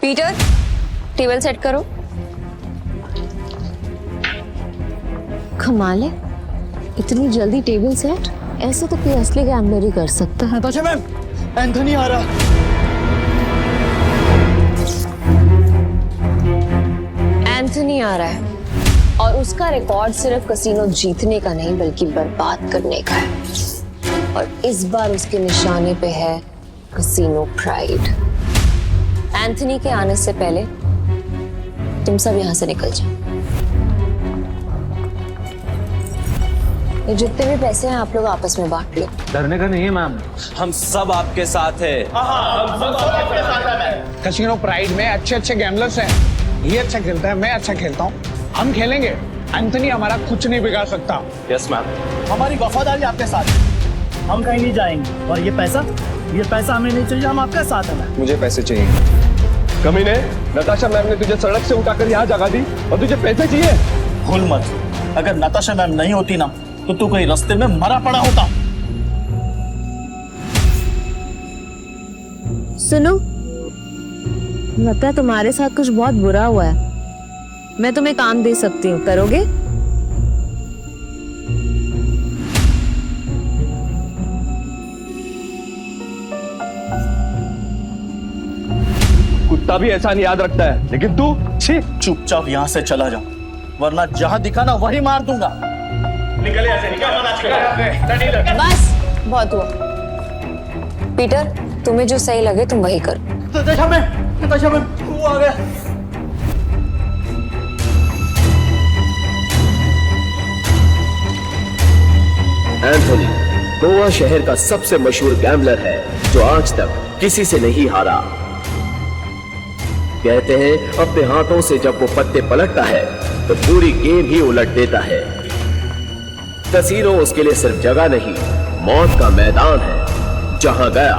Peter, table set करो। कमाल है, इतनी जल्दी टेबल सेट? ऐसे तो कोई असली गैम्बलर ही कर सकता है। नताशा मैम, एंथनी आ रहा। एंथनी आ रहा है और उसका रिकॉर्ड सिर्फ कसीनो जीतने का नहीं बल्कि बर्बाद करने का है। और इस बार उसके निशाने पे है कसीनो प्राइड। एंथनी के आने से पहले तुम सब यहां से निकल जाओ। ये जितने भी पैसे हैं आप लोग आपस में बांट लो। डरने का नहीं है मैम, हम सब आपके साथ हैं। कसिनो प्राइड में अच्छे अच्छे गैम्बलर्स हैं। ये अच्छा खेलता है, मैं अच्छा खेलता हूँ, हम खेलेंगे। एंथनी हमारा कुछ नहीं बिगाड़ सकता। Yes ma'am. हमारी वफादारी आपके साथ है, हम कहीं नहीं जाएंगे। और ये पैसा हमें नहीं चाहिए, हम आपके साथ हैं। मुझे पैसे चाहिए। कमीने, नताशा मैम ने तुझे सड़क से उठाकर यहाँ जगा दी और तुझे पैसे चाहिए? भूल मत, अगर नताशा मैम नहीं होती ना तो तू कहीं रास्ते में मरा पड़ा होता। सुनो, लगता है तुम्हारे साथ कुछ बहुत बुरा हुआ है। मैं तुम्हें काम दे सकती हूँ, करोगे? कुत्ता भी ऐसा नहीं याद रखता है, लेकिन तू छी। चुपचाप यहाँ से चला जा, वरना जहाँ दिखा ना वही मार दूंगा। निकल ऐसे, निकल। बस बहुत हुआ। पीटर, तुम्हें जो सही लगे तुम वही करो। नताशा मैम, वो आ गया। एंथनी गोवा शहर का सबसे मशहूर गैम्बलर है जो आज तक किसी से नहीं हारा। कहते हैं अपने हाथों से जब वो पत्ते पलटता है तो पूरी गेम ही उलट देता है। कसीनो उसके लिए सिर्फ जगह नहीं, मौत का मैदान है। जहां गया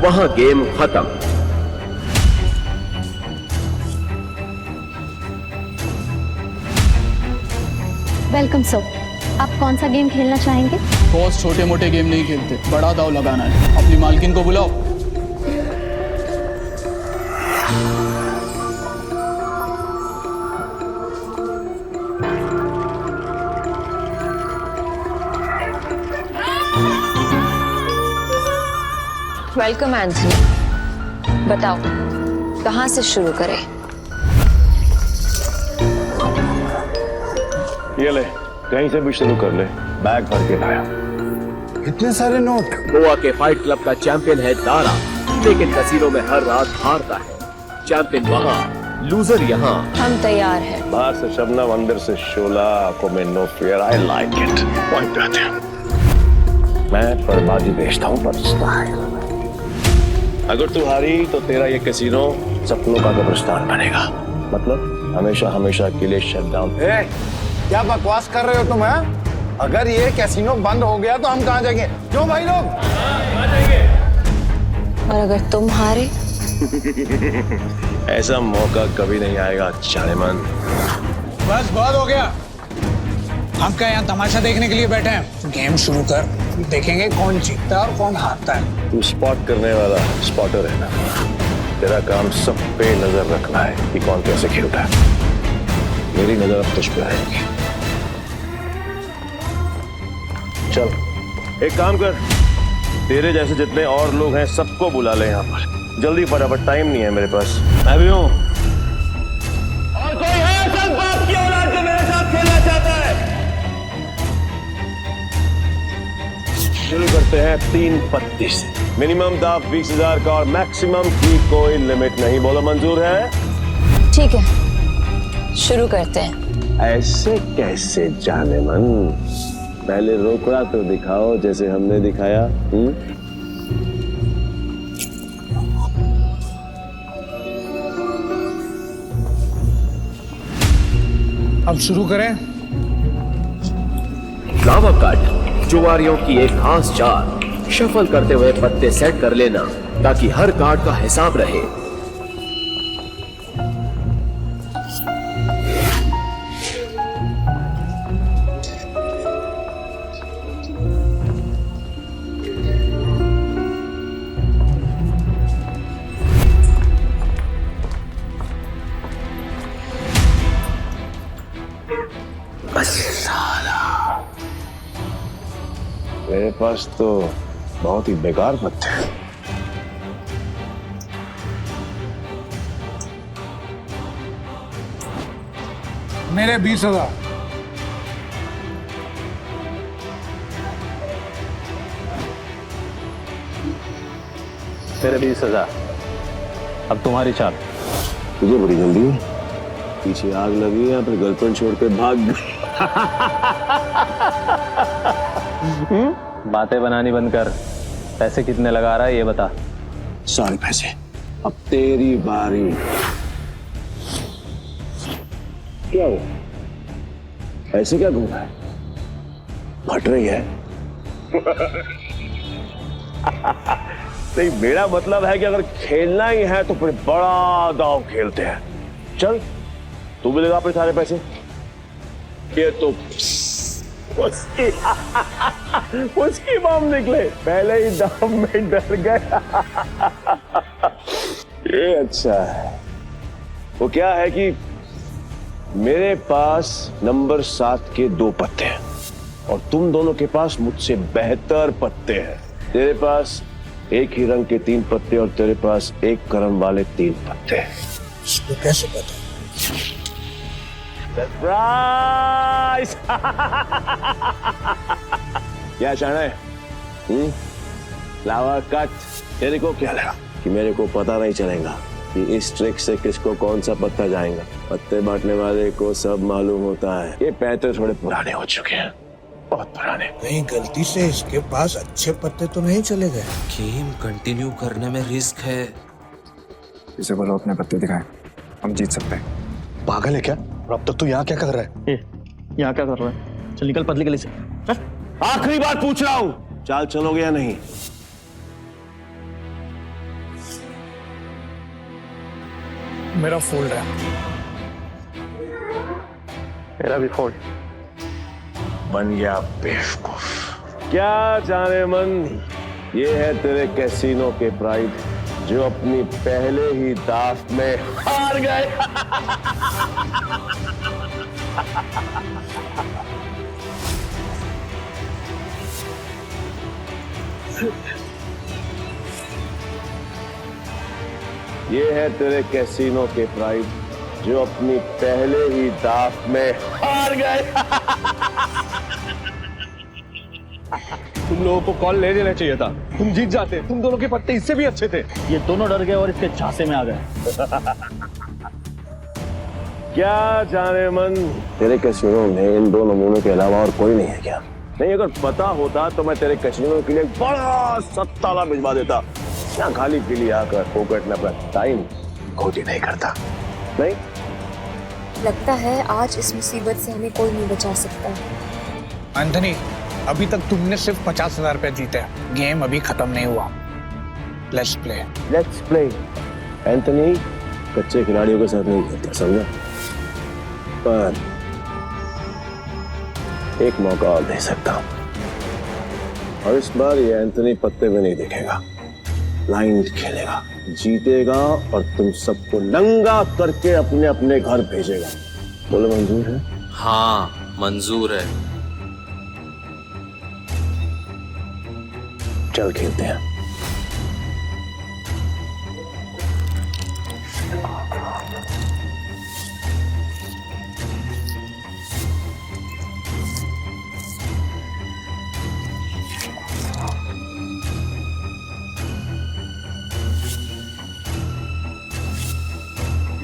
वहां गेम खत्म। वेलकम सर, आप कौन सा गेम खेलना चाहेंगे? बॉस छोटे मोटे गेम नहीं खेलते, बड़ा दाव लगाना है। अपनी मालकिन को बुलाओ। वेलकम एंथनी, बताओ कहां से शुरू करें? ये ले, कहीं से भी शुरू कर ले। बैग भर के लाया। इतने सारे नोट। गोवा के फाइट क्लब का चैंपियन है दारा, लेकिन कसीनो में हर रात हारता है। चैंपियन वहां, लूजर यहाँ। हम तैयार हैं। बाहर से शबनम, अंदर से शोला, आंखों में no fear. I like it. Point आते हैं। मैं बर्बादी बेचता हूँ पर स्टाइल। अगर तू हारी तो तेरा ये कैसीनो सपनों का कब्रिस्तान बनेगा। मतलब हमेशा हमेशा के लिए शट डाउन। क्या बकवास कर रहे हो तुम? अगर ये कैसीनो बंद हो गया तो हम कहाँ जाएंगे? क्यों भाई लोग? और अगर तुम हारे? ऐसा मौका कभी नहीं आएगा चालेमन। बस बहुत हो गया। हम क्या यहाँ तमाशा देखने के लिए बैठे हैं? गेम शुरू कर, देखेंगे कौन जीतता है और कौन हारता है। तू स्पॉट करने वाला स्पॉटर है ना? तेरा काम सब पे नजर रखना है कि कौन कैसे खेलता है। मेरी नजर अब तुझ पे आएगी। चल एक काम कर, तेरे जैसे जितने और लोग हैं सबको बुला ले यहाँ पर जल्दी, फटाफट। टाइम नहीं है मेरे पास। मैं भी हूँ। और कोई है सब बाप की औलाद जो मेरे साथ खेलना चाहता है? शुरू करते हैं 3 पत्ती से। मिनिमम दाव 20,000 का और मैक्सिमम की कोई लिमिट नहीं। बोलो मंजूर है? ठीक है, शुरू करते हैं। ऐसे कैसे जाने मन? पहले रोकड़ा तो दिखाओ जैसे हमने दिखाया। अब शुरू करें। फ्लावर कट, जुआरियों की एक खास चाल। शफल करते हुए पत्ते सेट कर लेना ताकि हर कार्ड का हिसाब रहे। मेरे पास तो बहुत ही बेकार पत्ते हैं। मेरे 20,000। तेरे 20,000। अब तुम्हारी चाल। तुझे बड़ी जल्दी है, पीछे आग लगी या फिर गर्लफ्रेंड छोड़ के भाग गई? बातें बनानी बंद कर। पैसे कितने लगा रहा है ये बता। सारे पैसे। अब तेरी बारी। क्या हुआ? ऐसे क्या घूम रहा है? फट रही है? नहीं, मेरा मतलब है कि अगर खेलना ही है तो फिर बड़ा दांव खेलते हैं। चल, तू भी लगा अपने सारे पैसे। ये तो उसकी बम निकले, पहले ही दाम में डर गया। ये अच्छा है। वो क्या है कि मेरे पास नंबर 7 के 2 पत्ते हैं और तुम दोनों के पास मुझसे बेहतर पत्ते हैं। तेरे पास एक ही रंग के 3 पत्ते और तेरे पास एक क्रम वाले 3 पत्ते। इसको कैसे पता? सरप्राइज! क्या चाहना है? Flower cut. तेरे को क्या लगा कि मेरे को पता नहीं चलेगा कि इस ट्रिक से किसको कौन सा पत्ता जाएगा? पत्ते बांटने वाले को सब मालूम होता है। ये पैसे थोड़े पुराने हो चुके हैं, बहुत पुराने। कहीं गलती से इसके पास अच्छे पत्ते तो नहीं चले गए? गेम कंटिन्यू करने में रिस्क है। इसे बोलो अपने पत्ते दिखाएं, हम जीत सकते हैं। पागल है क्या? और अब तक तू यहाँ क्या कर रहा है? यहाँ क्या कर रहा है? चल निकल पतली गली से। आखिरी बार पूछ रहा हूं, चाल चलोगे या नहीं? मेरा फोल्ड है। मेरा भी फोल्ड। बन गया बेवकूफ। क्या जाने मन, ये है तेरे कैसीनो के प्राइड जो अपनी पहले ही दाव में हार गए। ये है तेरे कैसीनो के प्राइड जो अपनी पहले ही दाव में हार गए। तुम लोगों को कॉल ले लेना चाहिए था, तुम जीत जाते। तुम दोनों के पत्ते इससे भी अच्छे थे। ये दोनों डर गए और इसके झांसे में आ गए। क्या जाने मन, तेरे कैसीनो में इन 2 नमूनों के अलावा और कोई नहीं है क्या? नहीं, अगर पता होता तो मैं तेरे कैसीनो के लिए एक बड़ा सत्ताला भिजवा देता। यहाँ खाली पीली आकर फोकट में अपना टाइम खोजी नहीं करता। नहीं, लगता है आज इस मुसीबत से हमें कोई नहीं बचा सकता। एंथनी, अभी तक तुमने सिर्फ 50,000 रुपए जीते हैं। गेम अभी खत्म नहीं हुआ। Let's play. Let's play. Anthony कच्चे खिलाड़ियों के साथ नहीं खेलता, समझा? पर एक मौका और दे सकता हूं, और इस बार ये एंथनी पत्ते में नहीं दिखेगा, ब्लाइंड खेलेगा, जीतेगा और तुम सबको नंगा करके अपने अपने घर भेजेगा। बोलो मंजूर है? हाँ, मंजूर है। चल खेलते हैं।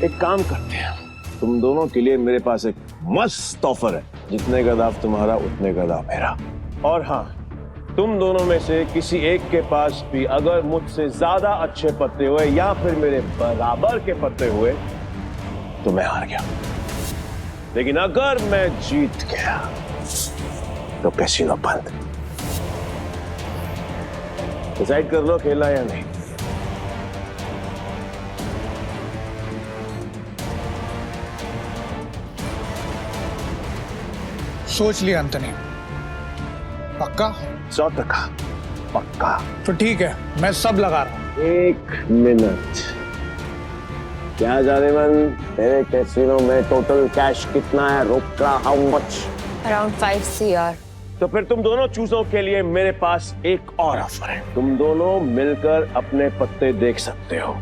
एक काम करते हैं, तुम दोनों के लिए मेरे पास एक मस्त ऑफर है। जितने का दाव तुम्हारा उतने का दाव मेरा। और हाँ, तुम दोनों में से किसी एक के पास भी अगर मुझसे ज्यादा अच्छे पत्ते हुए या फिर मेरे बराबर के पत्ते हुए तो मैं हार गया। लेकिन अगर मैं जीत गया तो कैसीनो बंद। डिसाइड कर लो खेलना या नहीं। सोच लिया एंथनी? पक्का? 100% पक्का। तो ठीक है, मैं सब लगा रहा हूं। 1 मिनट। क्या जाने मन, तेरे कैसीनो में टोटल कैश कितना है? रोका हाउ मच? Around 5 CR। तो फिर तुम दोनों चूजों के लिए मेरे पास एक और ऑफर है। तुम दोनों मिलकर अपने पत्ते देख सकते हो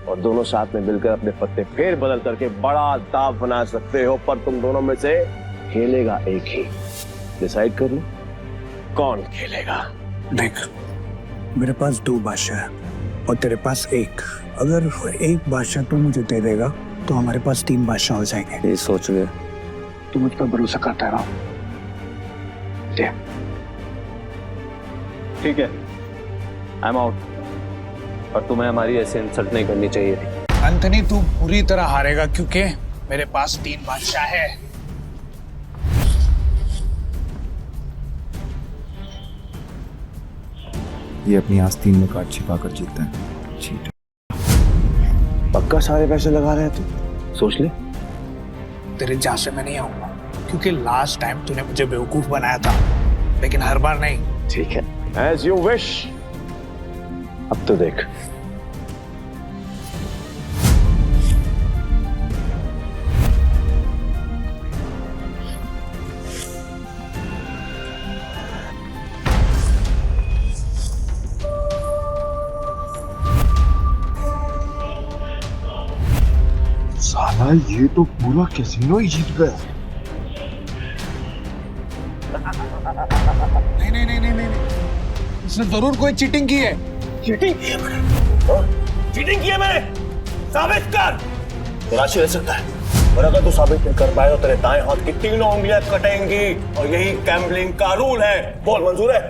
और दोनों साथ में मिलकर अपने पत्ते फेर बदल करके बड़ा दाव बना सकते हो, पर तुम दोनों में से खेलेगा एक ही। डिसाइड कर लो कौन खेलेगा। देख, मेरे पास 2 बादशाह है और तेरे पास 1। अगर एक बादशाह तू मुझे दे देगा तो हमारे पास 3 बादशाह हो जाएंगे। ये सोच ले। तू मुझ पर भरोसा करता रहा। ठीक है, आई एम आउट। और तुम्हें हमारी ऐसे इंसल्ट नहीं करनी चाहिए थी। एंथनी, तू पूरी तरह हारेगा क्योंकि मेरे पास 3 बादशाह है। ये अपनी आस्तीन में कार्ड छिपा कर जीतता है। चीट। पक्का सारे पैसे लगा रहे हैं तू? सोच ले। तेरे जहां से मैं नहीं आऊंगा क्योंकि लास्ट टाइम तूने मुझे बेवकूफ बनाया था, लेकिन हर बार नहीं। ठीक है, एज यू विश। अब तो देख। साला ये तो पूरा कैसीनो ही जीत गया। नहीं, इसने जरूर कोई चीटिंग की है। चीटिंग की है मैंने? चीटिंग की है मैंने? साबित कर। तो राशि रह सकता है, और अगर तू साबित नहीं कर पाए तो तेरे दाएं हाथ की 3 उंगलियां कटेंगी, और यही गैम्बलिंग का रूल है। बोल, मंजूर है?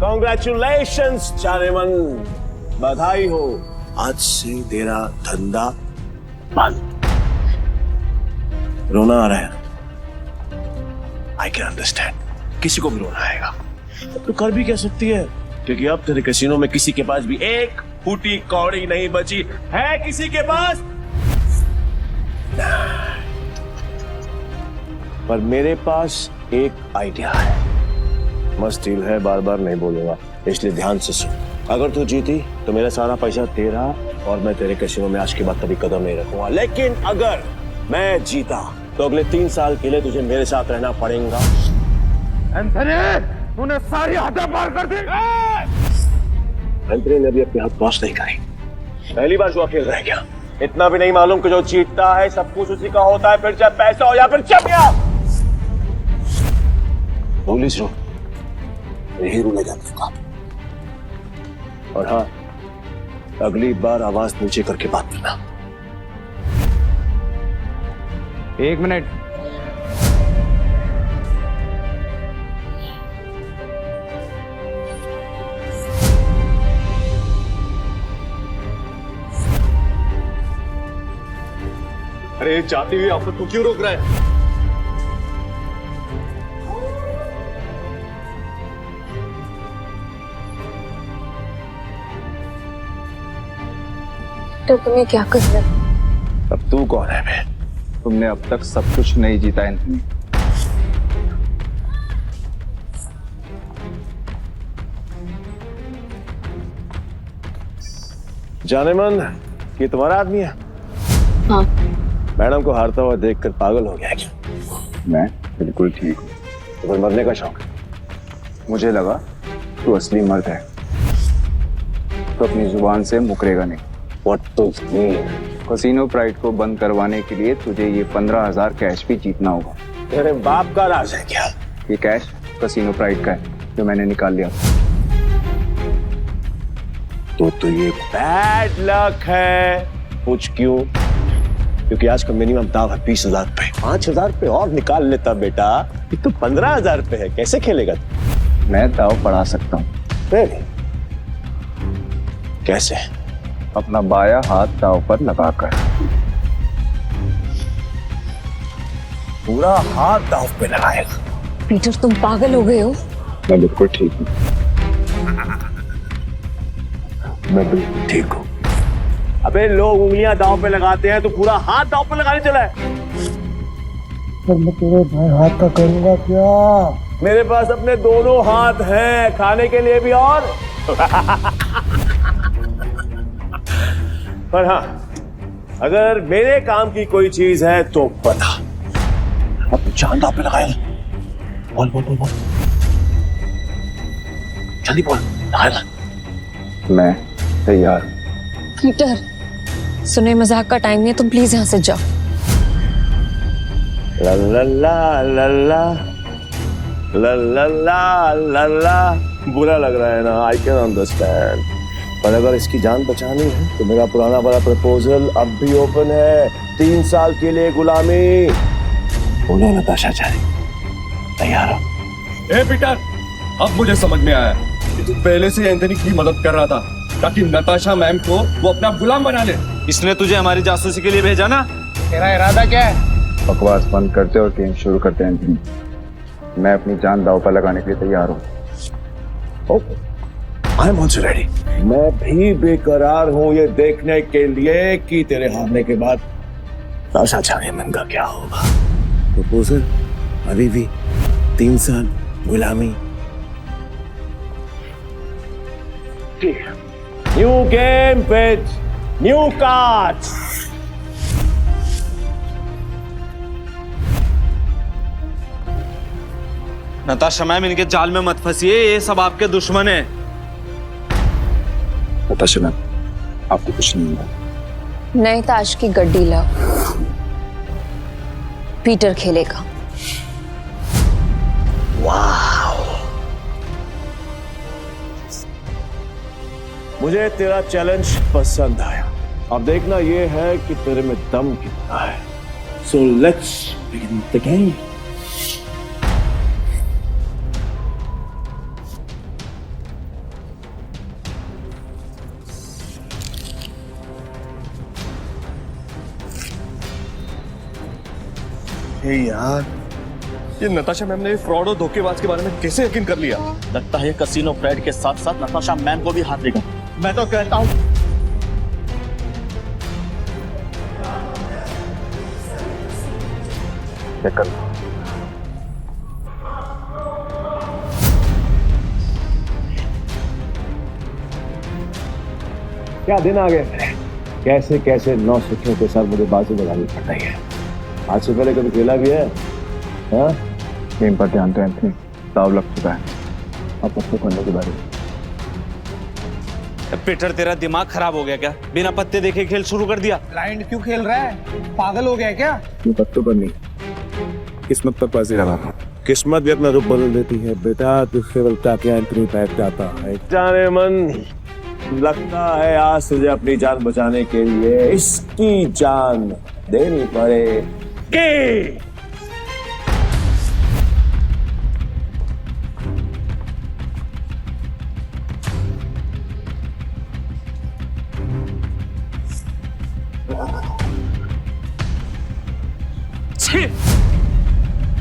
कांग्रेचुलेशंस जानेमन, बधाई हो। आज से तेरा धंधा बंद। रोना आ रहा है, आई कैन अंडरस्टैंड। किसी को भी रोना आएगा, तो कर भी कह सकती है, क्योंकि अब तेरे कैसीनो में किसी के पास भी एक फूटी कौड़ी नहीं बची है। किसी के पास? पर मेरे पास एक आइडिया है। मस्त डील है, बार बार नहीं बोलूंगा, इसलिए ध्यान से सुन। अगर तू जीती तो मेरा सारा पैसा तेरा, और मैं तेरे कैसीनो में आज के बाद कभी कदम नहीं रखूंगा। लेकिन अगर मैं जीता तो अगले 3 साल के लिए तुझे मेरे साथ रहना पड़ेगा। एंथनी, तूने सारी हदें पार कर दी। एंथनी ने अभी अपने हाथ क्रॉस नहीं करी। पहली बार जुआ खेल रहा है क्या? इतना भी नहीं मालूम कि जो जीतता है सब कुछ उसी का होता है, फिर चाहे पैसा हो या फिर चमिया। पुलिस रो यही रूल है का। और हाँ, अगली बार आवाज नीचे करके बात करना। 1 मिनट। अरे जाती हुई आफत को क्यों रोक रहा है? तो तुम्हें क्या करना? अब तू कौन है बे? तुमने अब तक सब कुछ नहीं जीता एंथनी। जानेमन, ये तुम्हारा आदमी है? हाँ। मैडम को हारता हुआ देखकर पागल हो गया क्या? मैं बिल्कुल ठीक हूँ। तो फिर मरने का शौक है? मुझे लगा तू असली मर्द है तो अपनी जुबान से मुकरेगा नहीं। What to mean? Casino pride को बंद करवाने के लिए तुझे ये 15,000 कैश भी जीतना होगा। तेरे बाप का राज है क्या? ये कैश कैसीनो प्राइड का है जो मैंने निकाल लिया। तो ये बैड लक है। पूछ क्यों? क्योंकि आज का मिनिमम दाव है 20,000 पे। 5,000 पे और निकाल लेता बेटा। ये तो 15,000 पे है, कैसे खेलेगा तू? मैं दाव बढ़ा सकता हूँ। कैसे? अपना बाया हाथ दाव पर लगाकर। पूरा हाथ दाव पे लगाएगा? पीटर, तुम पागल हो गए हो? मैं बिल्कुल ठीक हूँ। मैं बिल्कुल ठीक हूँ। अबे लोग उंगलियां दाव पे लगाते हैं, तो पूरा हाथ दाव पे लगाने चला है। पर मैं तेरे भाई हाथ का करूंगा क्या? मेरे पास अपने दोनों हाथ हैं, खाने के लिए भी और पर हाँ, अगर मेरे काम की कोई चीज है तो बता। अब जान दांव पे लगाया। बोल बोल बोल बोल, जल्दी बोल, लगाया। मैं तैयार। पीटर, सुने मजाक का टाइम नहीं है, तुम प्लीज यहाँ से जाओ। ला ला ला ला ला ला ला ला ला ला। बुरा लग रहा है ना, आई कैन अंडरस्टैंड, पर अगर इसकी जान बचानी है तो मेरा पुराना वाला प्रपोजल अब भी ओपन है। 3 साल के लिए गुलामी। बोलो नताशा चाहे, तैयार हो? ए पीटर, अब मुझे समझ में आया कि तू पहले से एंथनी की मदद कर रहा था ताकि नताशा मैम को वो अपना गुलाम बना ले। इसने तुझे हमारी जासूसी के लिए भेजा ना? तेरा इरादा क्या है? बकवास बंद करते और गेम शुरू करते हैं एंथनी। मैं अपनी जान दांव पर लगाने के लिए तैयार हूँ। I am also ready. मैं भी बेकरार हूँ ये देखने के लिए कि तेरे हारने के बाद नताशा चाहे मन का क्या होगा। प्रपोजल अभी भी 3 साल गुलामी। New game with new cards. Natasha ma'am, इनके जाल में मत फंसिए, ये सब आपके दुश्मन है। नताशा मैम, आपको कुछ नहीं हुआ। नए ताश की गड्डी लाओ, पीटर खेलेगा। मुझे तेरा चैलेंज पसंद आया। अब देखना ये है कि तेरे में दम कितना है। So let's begin the game. यार, ये नताशा मैम ने फ्रॉड और धोखेबाज के बारे में कैसे यकीन कर लिया? लगता है कसिनो फ्रेड के साथ साथ नताशा मैम को भी हाथ देगा। मैं तो कहता हूँ क्या दिन आ गए। कैसे कैसे 9 सिक्कों के साथ मुझे बाजी लगानी पड़ रही है। आज से पहले कभी खेला भी है? हाँ? गेम पर ध्यान दो एंथनी, दाव लग चुका है। अब पत्ते करने के बारे में। पीटर, तेरा दिमाग खराब हो गया क्या? बिना पत्ते देखे खेल शुरू कर दिया। ब्लाइंड क्यों खेल रहा है? पागल हो गया क्या? ये पत्तों पर नहीं, किस्मत पर बाजी लगा। किस्मत भी अपना रूप बदल देती है बेटा। तुझसे बलता क्या एंथनी बैठ जाता है। जाने मन, लगता है आज तुझे अपनी जान बचाने के लिए इसकी जान देनी पड़ेगी।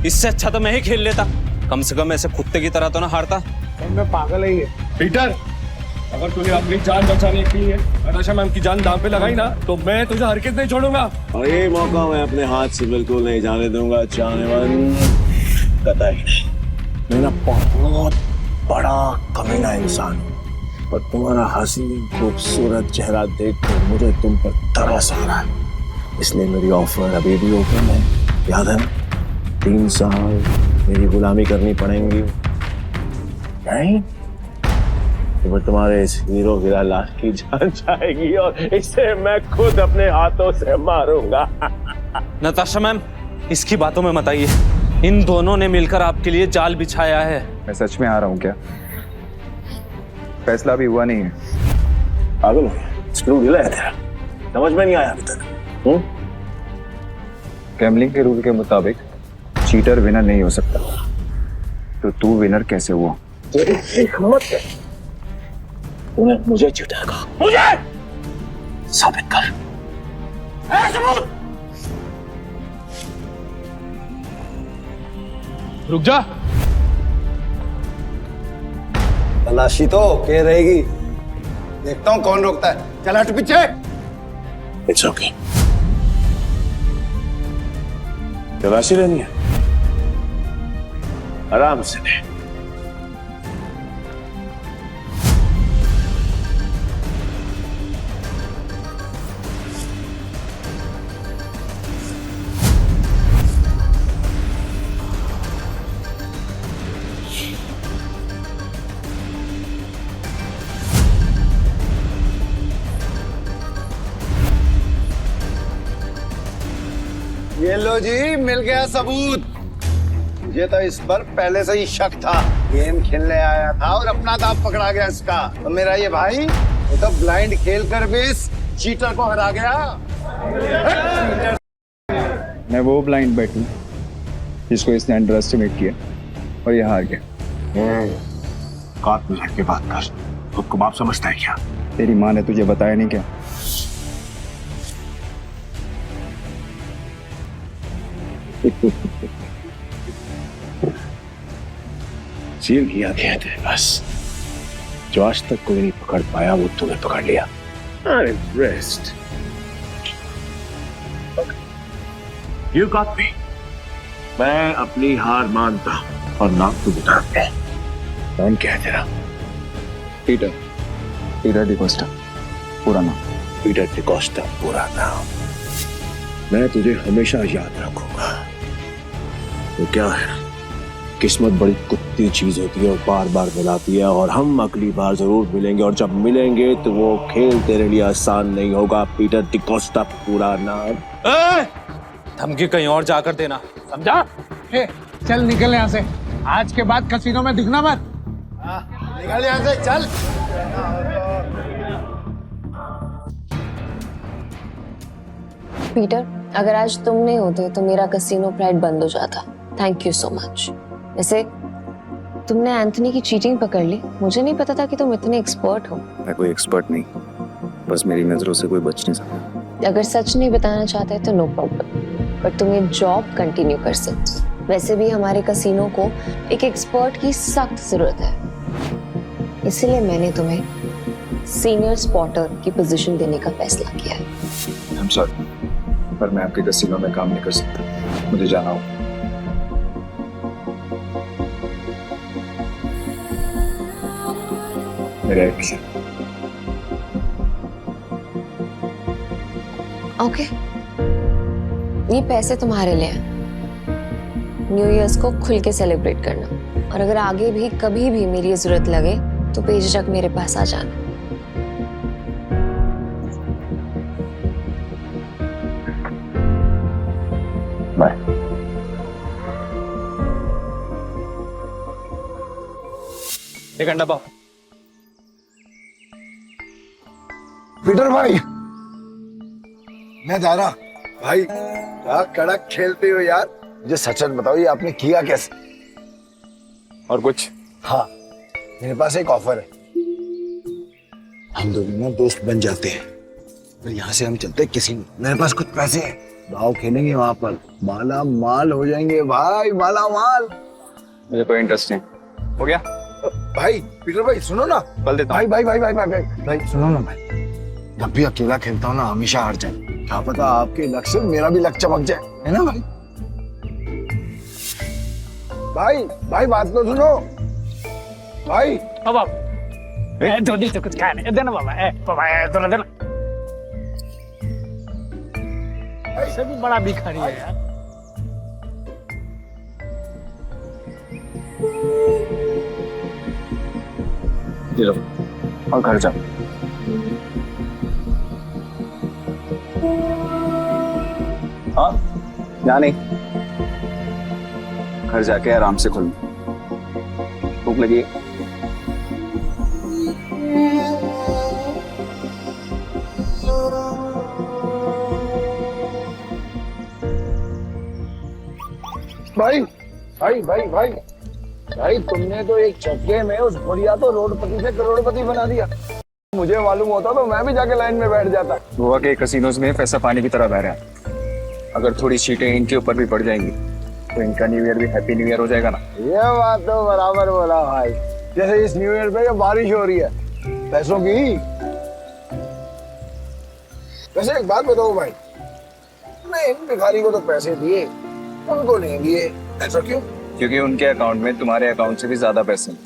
इससे अच्छा तो मैं ही खेल लेता। कम से कम ऐसे कुत्ते की तरह तो ना हारता। मैं पागल है ये। पीटर, अगर तूने अपनी जान बचाने के लिए नताशा मैम की जान दांव पे लगाई ना, तो मैं तुझे हरगिज़ नहीं छोड़ूंगा। और ये मौका मैं अपने हाथ से बिल्कुल नहीं जाने दूंगा। जाने मन, कतई नहीं। मैं ना बहुत बड़ा कमीना इंसान हूँ, पर तुम्हारा हसीन खूबसूरत चेहरा देखकर मुझे तुम पर तरस आ रहा है। इसलिए मेरी ऑफर अभी भी ओपन है। याद है, 3 साल मेरी गुलामी करनी पड़ेंगी। नहीं तो तुम्हारे इस हीरो हीरा लाश की जान जाएगी और इसे मैं खुद अपने हाथों से मारूंगा। नताशा मैम, इसकी बातों में मत आइए। इन दोनों ने मिलकर आपके लिए जाल बिछाया है। मैं सच में आ रहा हूँ क्या? फैसला भी हुआ नहीं है। पागल हो गया? स्क्रू ढीला है तेरा, समझ में नहीं आया अभी तक? गैम्बलिंग के रूल के मुताबिक चीटर विनर नहीं हो सकता, तो तू विनर कैसे हुआ? तेरी हिम्मत है, तूने मुझे जिताएगा। मुझे साबित कर। रुक जा। तलाशी तो के रहेगी, देखता हूँ कौन रोकता है। चल हट पीछे। It's okay. तलाशी लेनी है, आराम से ले। ये लो जी, मिल गया सबूत। मुझे तो इस पर पहले से ही शक था। गेम खेलने आया था और अपना दांव पकड़ा गया इसका। तो मेरा ये भाई वो तो ब्लाइंड खेल कर भी इस चीटर को हरा गया। मैं वो ब्लाइंड बैट हूँ जिसको इसने अंडर एस्टिमेट किया और ये हार गया। काट में झटके बात कर, खुद को बाप समझता है क्या? तेरी माँ ने तुझे बताया नहीं क्या? सील किया गया थे बस, जो आज तक कोई नहीं पकड़ पाया वो तूने पकड़ लिया। I'm impressed. You got me. मैं अपनी हार मानता हूं और नाम तू बता दे। नाम क्या है तेरा? पीटर डिकोस्टा, पूरा नाम। पीटर डिकोस्टा पूरा नाम। मैं तुझे हमेशा याद रखूंगा। तो क्या है, किस्मत बड़ी कुत्ती चीज होती है और बार बार मिलाती है, और हम अगली बार जरूर मिलेंगे, और जब मिलेंगे तो वो खेल तेरे लिए आसान नहीं होगा। पीटर डिकोस्टा पूरा नाम। धमकी कहीं और जाकर देना, समझा? चल निकल यहाँ से, आज के बाद कसीनो में दिखना मत। निकल यहाँ से, चल। पीटर, अगर आज तुम नहीं होते तो मेरा कसीनो प्राइड बंद हो जाता। Thank you so much. वैसे तुमने एंथनी की चीटिंग पकड़ ली, मुझे नहीं पता था कि तुम इतने एक्सपर्ट हो। मैं कोई एक्सपर्ट नहीं, बस मेरी नजरों से कोई बच नहीं सकता। अगर सच नहीं बताना चाहते तो नो प्रॉब्लम, पर तुम ये जॉब कंटिन्यू कर सकते। वैसे भी हमारे कसीनो को एक एक्सपर्ट की सख्त जरूरत है, इसीलिए मैंने तुम्हें सीनियर स्पॉटर की पोजीशन देने का फैसला किया है। I'm sorry, पर मैं आपके कसीनो में काम नहीं कर सकता, मुझे जाना होगा। मेरे ओके, ये पैसे तुम्हारे लिए हैं। न्यू ईयर्स को खुल के सेलिब्रेट करना, और अगर आगे भी कभी भी मेरी जरूरत लगे तो बेझिझक मेरे पास आ जाना। बाय। एक घंटा पाओ। पीटर भाई, मैं जा रहा। भाई क्या कड़क खेलते हो यार। मुझे सच सच बताओ, ये आपने किया कैसे? और कुछ? हाँ, मेरे पास एक ऑफर है। हम दोनों ना दोस्त बन जाते हैं, और यहाँ से हम चलते हैं किसी में। मेरे पास कुछ पैसे हैं, दाव खेलेंगे वहां पर, माला माल हो जाएंगे भाई, माला माल। मुझे कोई इंटरेस्ट नहीं। हो गया? भाई पीटर भाई सुनो ना। बल देता भाई भाई भाई भाई भाई भाई सुनो ना भाई, जब भी अकेला खेलता हूँ ना हमेशा हार जाए। क्या पता आपके लक से मेरा भी लक चमक जाए, है ना भाई? भाई भाई बात तो सुनो भाई। अब धोनी तो कुछ खाने देना बाबा, थोड़ा देना। ऐसे भी बड़ा भिखारी है यार। ये लो, और घर जाओ। हाँ, यहाँ नहीं, घर जाके आराम से खुल। भूख लगी है? भाई भाई भाई भाई भाई, तुमने तो एक झटके में उस बुढ़िया तो रोडपति से करोड़पति बना दिया। मुझे मालूम होता तो मैं भी जाके लाइन में बैठ जाता। गोवा के कसिनोज में पैसा पानी की तरह बह रहा है। अगर थोड़ी सीटें इनके ऊपर भी पड़ जाएंगी तो इनका न्यू ईयर भी हैप्पी न्यू ईयर हो जाएगा ना। ये बात तो बराबर बोला भाई। जैसे इस न्यू ईयर पे बारिश हो रही है पैसों की। वैसे एक बात बताओ भाई, मैं इन भिखारी को तो पैसे दिए, उनको नहीं दिए, ऐसा क्यों? क्योंकि उनके अकाउंट में तुम्हारे अकाउंट से भी ज्यादा पैसे हैं।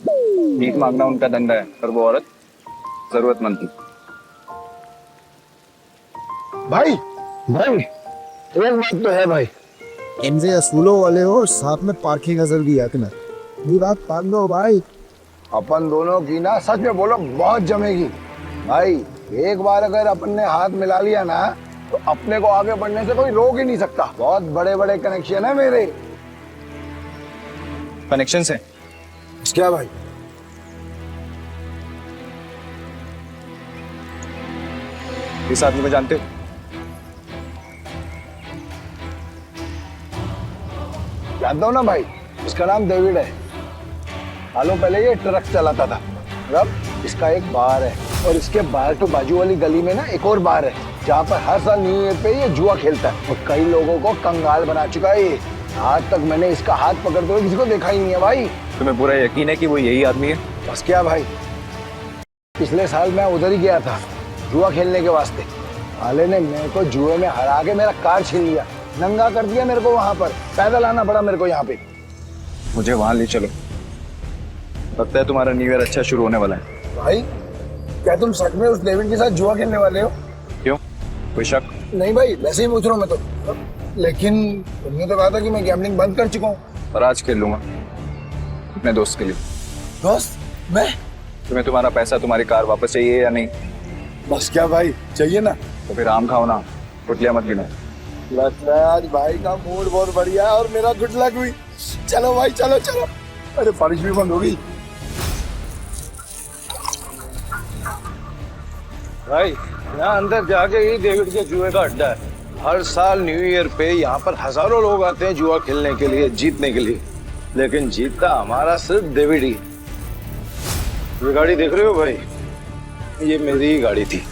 भीख मांगना उनका धंधा है, पर वो औरत जरूरतमंद थी। भाई भाई एक बात तो है भाई, इनसे असूलों वाले हो, साथ में पार्किंग नजर भी है तुम्हें। ये बात मान लो भाई, अपन दोनों की ना सच में बोलो बहुत जमेगी भाई। एक बार अगर अपन ने हाथ मिला लिया ना तो अपने को आगे बढ़ने से कोई रोक ही नहीं सकता। बहुत बड़े बड़े कनेक्शन है मेरे। कनेक्शन से क्या भाई? इस आदमी को जानते हो? जानता हूँ ना भाई, उसका नाम डेविड है। सालों पहले ये ट्रक चलाता था। अब इसका एक बार है और इसके बाहर तो बाजू वाली गली में ना एक और बार है जहाँ पर हर साल न्यू ईयर पे ये जुआ खेलता है और कई लोगों को कंगाल बना चुका है ये। आज तक मैंने इसका हाथ पकड़ते हुए किसी को देखा ही नहीं है भाई। तुम्हें पूरा यकीन है कि वो यही आदमी है? बस क्या भाई, पिछले साल मैं उधर ही गया था जुआ खेलने के वास्ते। साले ने मेरे को जुए में हरा के मेरा कार छीन लिया, नंगा कर दिया मेरे को। वहां पर पैदल आना पड़ा मेरे को यहाँ पे। मुझे वहां ले चलो, लगता है तुम्हारा न्यू ईयर अच्छा शुरू होने वाला है। भाई क्या तुम सच में उस डेविड के साथ जुआ खेलने वाले हो? क्यों, कोई शक? नहीं भाई, वैसे ही पूछ रहा हूँ मैं तो। लेकिन तुमने तो कहा था कि मैं गैम्बलिंग बंद कर चुका हूँ। पर आज खेल लूंगा अपने दोस्त के लिए। दोस्त? मैं? तुम्हें तुम्हारा पैसा, तुम्हारी कार वापस चाहिए या नहीं? बस क्या भाई, चाहिए ना। तो फिर आम खाओ ना, गुटलियां मत गिनो। लगता है आज भाई का मूड बहुत बढ़िया है और मेरा गुड लक हुई। चलो भाई, चलो चलो। अरे बारिश भी बंद हो गई। भाई यहाँ अंदर जाके ही डेविड के जुए का अड्डा है। हर साल न्यू ईयर पे यहाँ पर हजारों लोग आते हैं जुआ खेलने के लिए, जीतने के लिए। लेकिन जीतता हमारा सिर्फ डेविड ही। ये गाड़ी देख रहे हो भाई, ये मेरी ही गाड़ी थी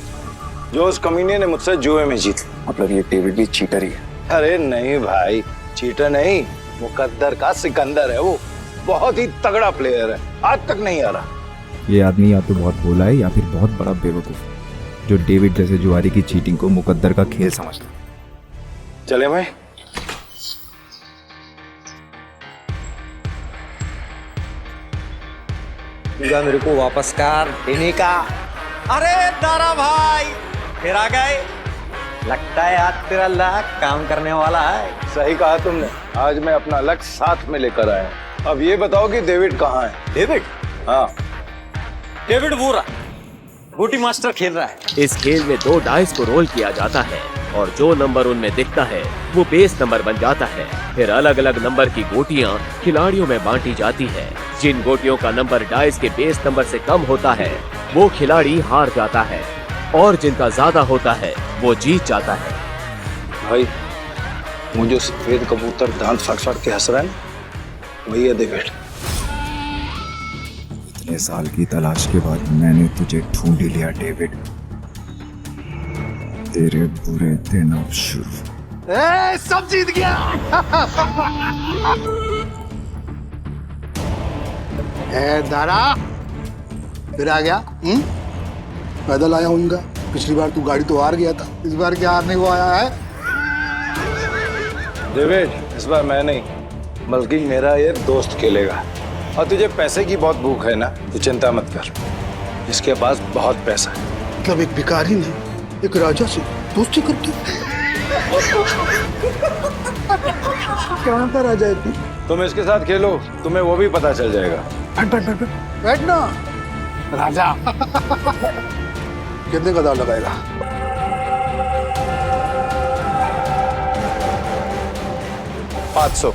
जो उस कमीने ने मुझसे जुए में जीती। मतलब ये डेविड भी चीटर ही है? अरे नहीं भाई, चीटर नहीं, मुकद्दर का सिकंदर है वो। बहुत ही तगड़ा प्लेयर है, आज तक नहीं आ रहा। ये आदमी या तो बहुत भोला है या फिर बहुत बड़ा बेवकूफ जो डेविड जैसे जुआरी की चीटिंग को मुकद्दर का खेल समझता है। चले भाई। मेरे को वापस कर देने का। अरे दारा भाई फिर आ गए। लगता है आज तेरा लक काम करने वाला है। सही कहा तुमने, आज मैं अपना लक्ष्य साथ में लेकर आया। अब ये बताओ कि डेविड कहाँ है? डेविड? हाँ, डेविड वो रहा, बूटी मास्टर खेल रहा है। इस खेल में 2 डाइस को रोल किया जाता है और जो नंबर उनमें दिखता है वो बेस नंबर बन जाता है। फिर अलग अलग नंबर की गोटियां खिलाड़ियों में बांटी जाती है। जिन गोटियों का नंबर डाइस के बेस नंबर से कम होता है वो खिलाड़ी हार जाता है और जिनका ज्यादा होता है वो जीत जाता है। भाई वो जो सफेद कबूतर दांत फाड़ फाड़ के हंस रहा है वही है डेविड। इतने साल की तलाश के बाद मैंने तुझे ढूंढ ही लिया डेविड। तेरे बुरे दिन अब शुरू। सब जीत गया। दारा फिर आ गया। पैदल आया हूँगा। पिछली बार तू गाड़ी तो हार गया था, इस बार क्या हारने को आया है? डेविड इस बार मैं नहीं बल्कि मेरा ये दोस्त खेलेगा। और तुझे पैसे की बहुत भूख है ना, तो चिंता मत कर, इसके पास बहुत पैसा है। मतलब एक भिखारी ने एक राजा से दोस्ती कर दी। कहाँ का राजा है तू? तुम इसके साथ खेलो, तुम्हें वो भी पता चल जाएगा। बैठ बैठ बैठ बैठ ना राजा। कितने का दाव लगाएगा? $500।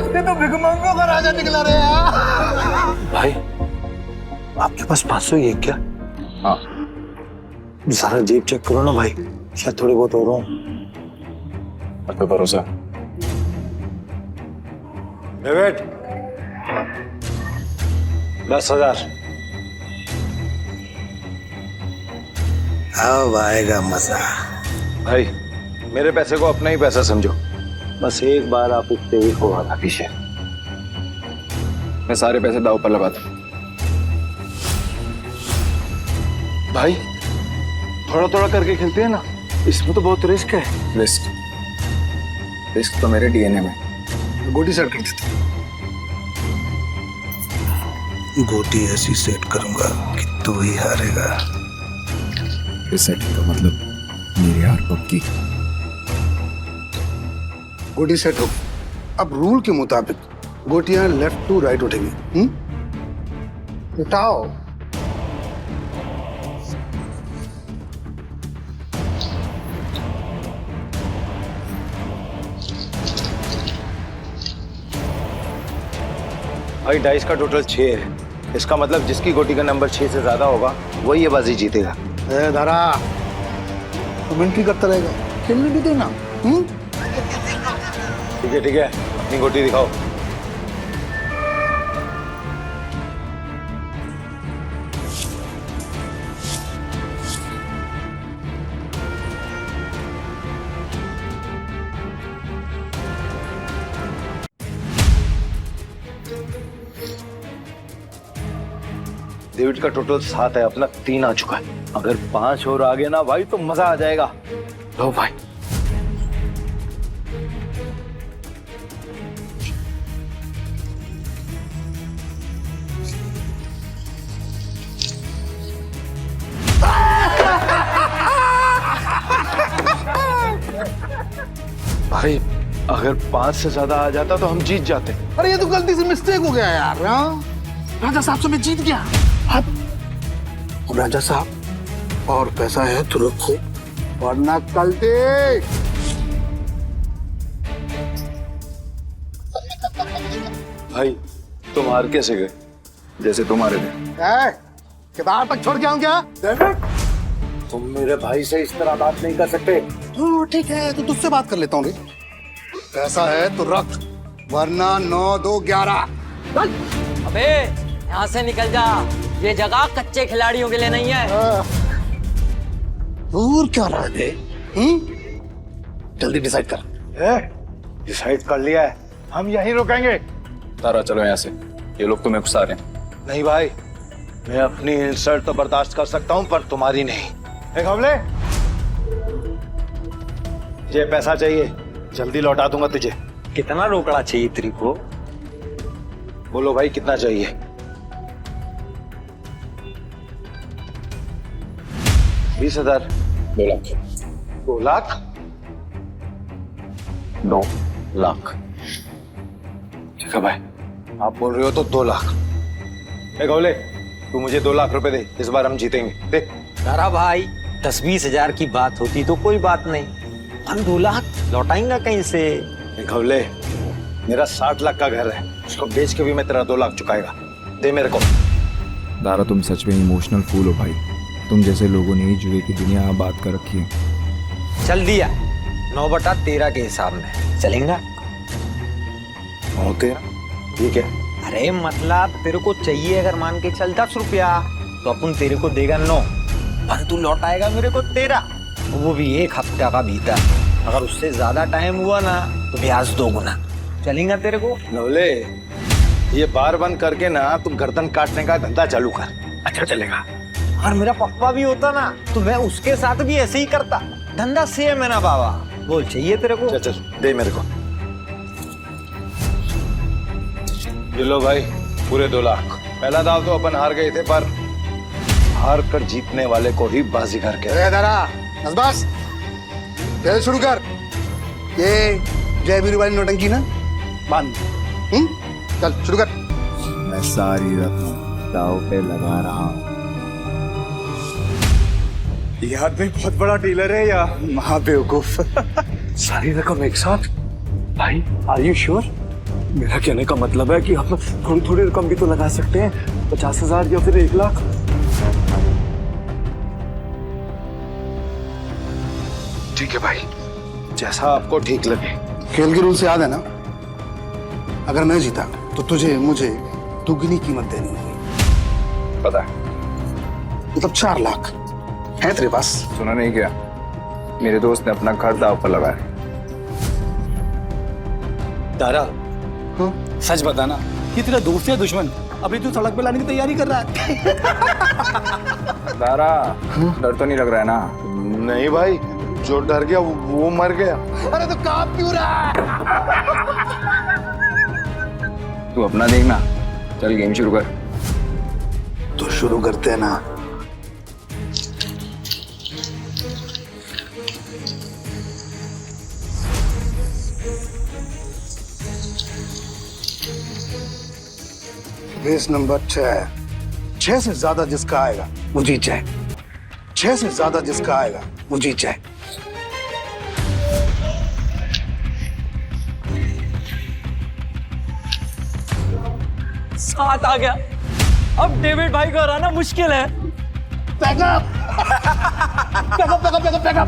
ये तो भिखमंगों का राजा निकला रे यार। भाई आपके पास 500 ही है क्या? हाँ। सारा जेब चेक करो ना भाई, शायद थोड़े बहुत और हो। अब तो भरोसा। डेविड 10,000। अब आएगा मजा। भाई मेरे पैसे को अपना ही पैसा समझो, बस एक बार आप इससे ही हो आना पीछे। मैं सारे पैसे दाव पर लगाता हूँ। भाई थोड़ा थोड़ा करके खेलते हैं ना, इसमें तो बहुत रिस्क है। रिस्क तो मेरे डीएनए में। गोटी सेट कर देता हूँ। गोटी ऐसी सेट करूंगा कि तू ही हारेगा। इस सेटिंग का मतलब मेरी हार पक्की। गोटी सेट हो, अब रूल के मुताबिक गोटियां लेफ्ट टू राइट उठेंगी। उठाओ। भाई डाइस का टोटल 6 है। इसका मतलब जिसकी गोटी का नंबर 6 से ज्यादा होगा वही ये बाजी जीतेगा। धारा कमेंट्री करता रहेगा, खेलने भी देना। ठीक है अपनी गोटी दिखाओ। डेविड का टोटल 7 है, अपना 3 आ चुका है। अगर 5 और आ गया ना भाई तो मजा आ जाएगा। लो भाई। भाई अगर 5 से ज्यादा आ जाता तो हम जीत जाते। अरे ये तो गलती से मिस्टेक हो गया यार। राजा साहब से मैं जीत गया। अब राजा साहब और पैसा है तो रखो वरना कल दे। भाई तुम हार कैसे गए? जैसे तुम्हारे थे। किताब तक छोड़ के आऊं क्या? तुम मेरे भाई से इस तरह बात नहीं कर सकते। ठीक है तो तुझसे बात कर लेता हूँ। पैसा है तो रख वरना 9, 2, 11। अबे यहाँ से निकल जा, ये जगह कच्चे खिलाड़ियों के लिए नहीं है। दूर क्या रहा है? जल्दी डिसाइड कर। डिसाइड कर लिया है, हम यहीं रुकेंगे। तारा चलो यहाँ से, ये लोग तुम्हें घुसा रहे हैं। नहीं भाई, मैं अपनी इंसल्ट तो बर्दाश्त कर सकता हूँ पर तुम्हारी नहीं। एक हमले, ये पैसा चाहिए, जल्दी लौटा दूंगा तुझे। कितना रोकड़ा चाहिए तेरे को? बोलो भाई कितना चाहिए? 20,000। 2 लाख। 2 लाख? 2 लाख। ठीक है भाई, आप बोल रहे हो तो 2 लाख। एक हमले, तू मुझे 2 लाख रुपए दे, इस बार हम जीतेंगे। दे। तारा भाई 10-20 हजार की बात होती तो कोई बात नहीं, हम 2 लाख लौटाएंगे कहीं से? घवले, मेरा 60 लाख का घर है, उसको बेच के भी मैं तेरा 2 लाख चुकाएगा। दे मेरे को। दारा तुम सच में इमोशनल फूल हो भाई। तुम जैसे लोगों ने ही जुए की दुनिया आबाद कर रखी है। चल दिया 9/13 के हिसाब में चलेगा। 9/13 ठीक है। अरे मतलब तेरे को चाहिए अगर मान के चल 10 रुपया तो अपन तेरे को देगा 9, पर तू लौटाएगा मेरे को 13, वो भी 1 हफ्ता का भीतर। अगर उससे ज्यादा टाइम हुआ ना तो ब्याज 2 गुना। चलेगा तेरे को? नवले, ये बार बंद करके ना तुम गर्दन काटने का धंधा चालू कर। अच्छा चलेगा। और मेरा पप्पा भी होता ना तो मैं उसके साथ भी ऐसे ही करता। धंधा सेम है ना बाबा। बोल चाहिए तेरे को? चल दे मेरे को। ये लो भाई, पूरे 2 लाख। पहला दाव तो अपन हार गए थे, पर हार कर जीतने वाले को ही बाजीगर कहते। बस खेल शुरू कर। ये जय वीरू वाली नौटंकी ना बंद। चल शुरू कर। मैं सारी रकम दाव पे लगा रहा हूँ। ये आदमी बहुत बड़ा डीलर है या महाबेवकूफ? सारी रकम एक साथ? भाई आर यू श्योर? मेरा कहने का मतलब है कि आप थोड़ी थोड़ी रकम भी तो लगा सकते हैं। 50,000 या फिर 1 लाख। ठीक है भाई, जैसा आपको ठीक लगे। खेल के रूल से याद है ना, अगर मैं जीता तो तुझे मुझे दुगनी कीमत देनी होगी। पता है। मतलब 4 लाख है तेरे पास? सुना नहीं क्या? मेरे दोस्त ने अपना घर दाव पर लगाया। तारा, सच बताना, ये तेरा दोस्त या दुश्मन? अभी तू सड़क पे लाने की तैयारी कर रहा है। तारा, डर तो नहीं लग रहा है ना? नहीं भाई, जो डर गया वो मर गया। अरे तो कांप क्यों रहा है? तू अपना देखना। चल गेम शुरू कर। तो शुरू करते हैं ना। बेस नंबर 6 है। 6 से ज्यादा जिसका आएगा वो जीत जाए। 6 से ज्यादा जिसका आएगा वो जीत जाए। सात आ गया। अब डेविड भाई को हराना मुश्किल है। Backup backup backup backup backup.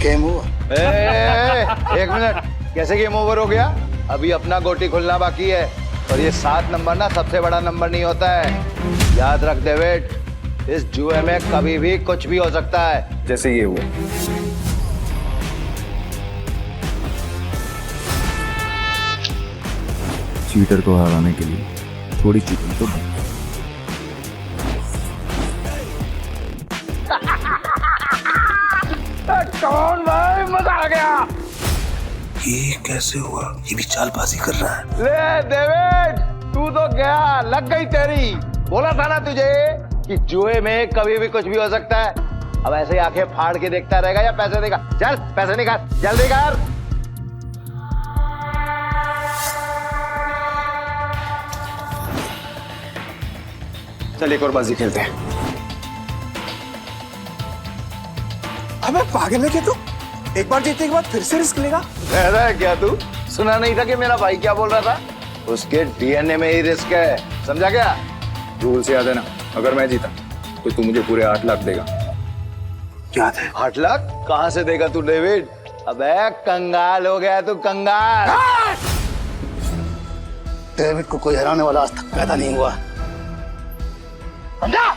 Game over. एक मिनट, कैसे गेम ओवर हो गया? अभी अपना गोटी खुलना बाकी है। और ये 7 नंबर ना सबसे बड़ा नंबर नहीं होता है, याद रख डेविड। इस जुए में कभी भी कुछ भी हो सकता है। जैसे ये हुआ। चीटर को हराने के लिए थोड़ी चीटिंग तो कौन भाई, मजा आ गया। ये कैसे हुआ? ये भी चालबाजी कर रहा है। ले डेविड, तू तो गया, लग गई तेरी। बोला था ना तुझे कि जुए में कभी भी कुछ भी हो सकता है। अब ऐसे ही आंखें फाड़ के देखता रहेगा या पैसे देगा? चल पैसे निकाल, जल्दी कर। चल एक और बाजी खेलते हैं। अबे पागल है क्या तू? एक बार जीतने के बाद फिर से रिस्क लेगा? रहा है क्या तू? सुना नहीं था कि मेरा भाई क्या बोल रहा था? उसके डीएनए में ही रिस्क है, समझा क्या? रूल से याद है ना, अगर मैं जीता तो तू मुझे पूरे 8 लाख देगा। याद है। 8 लाख कहाँ से देगा तू डेविड? अबे कंगाल हो गया तू, कंगाल। डेविड को कोई हराने वाला आज तक पैदा नहीं हुआ। समझा?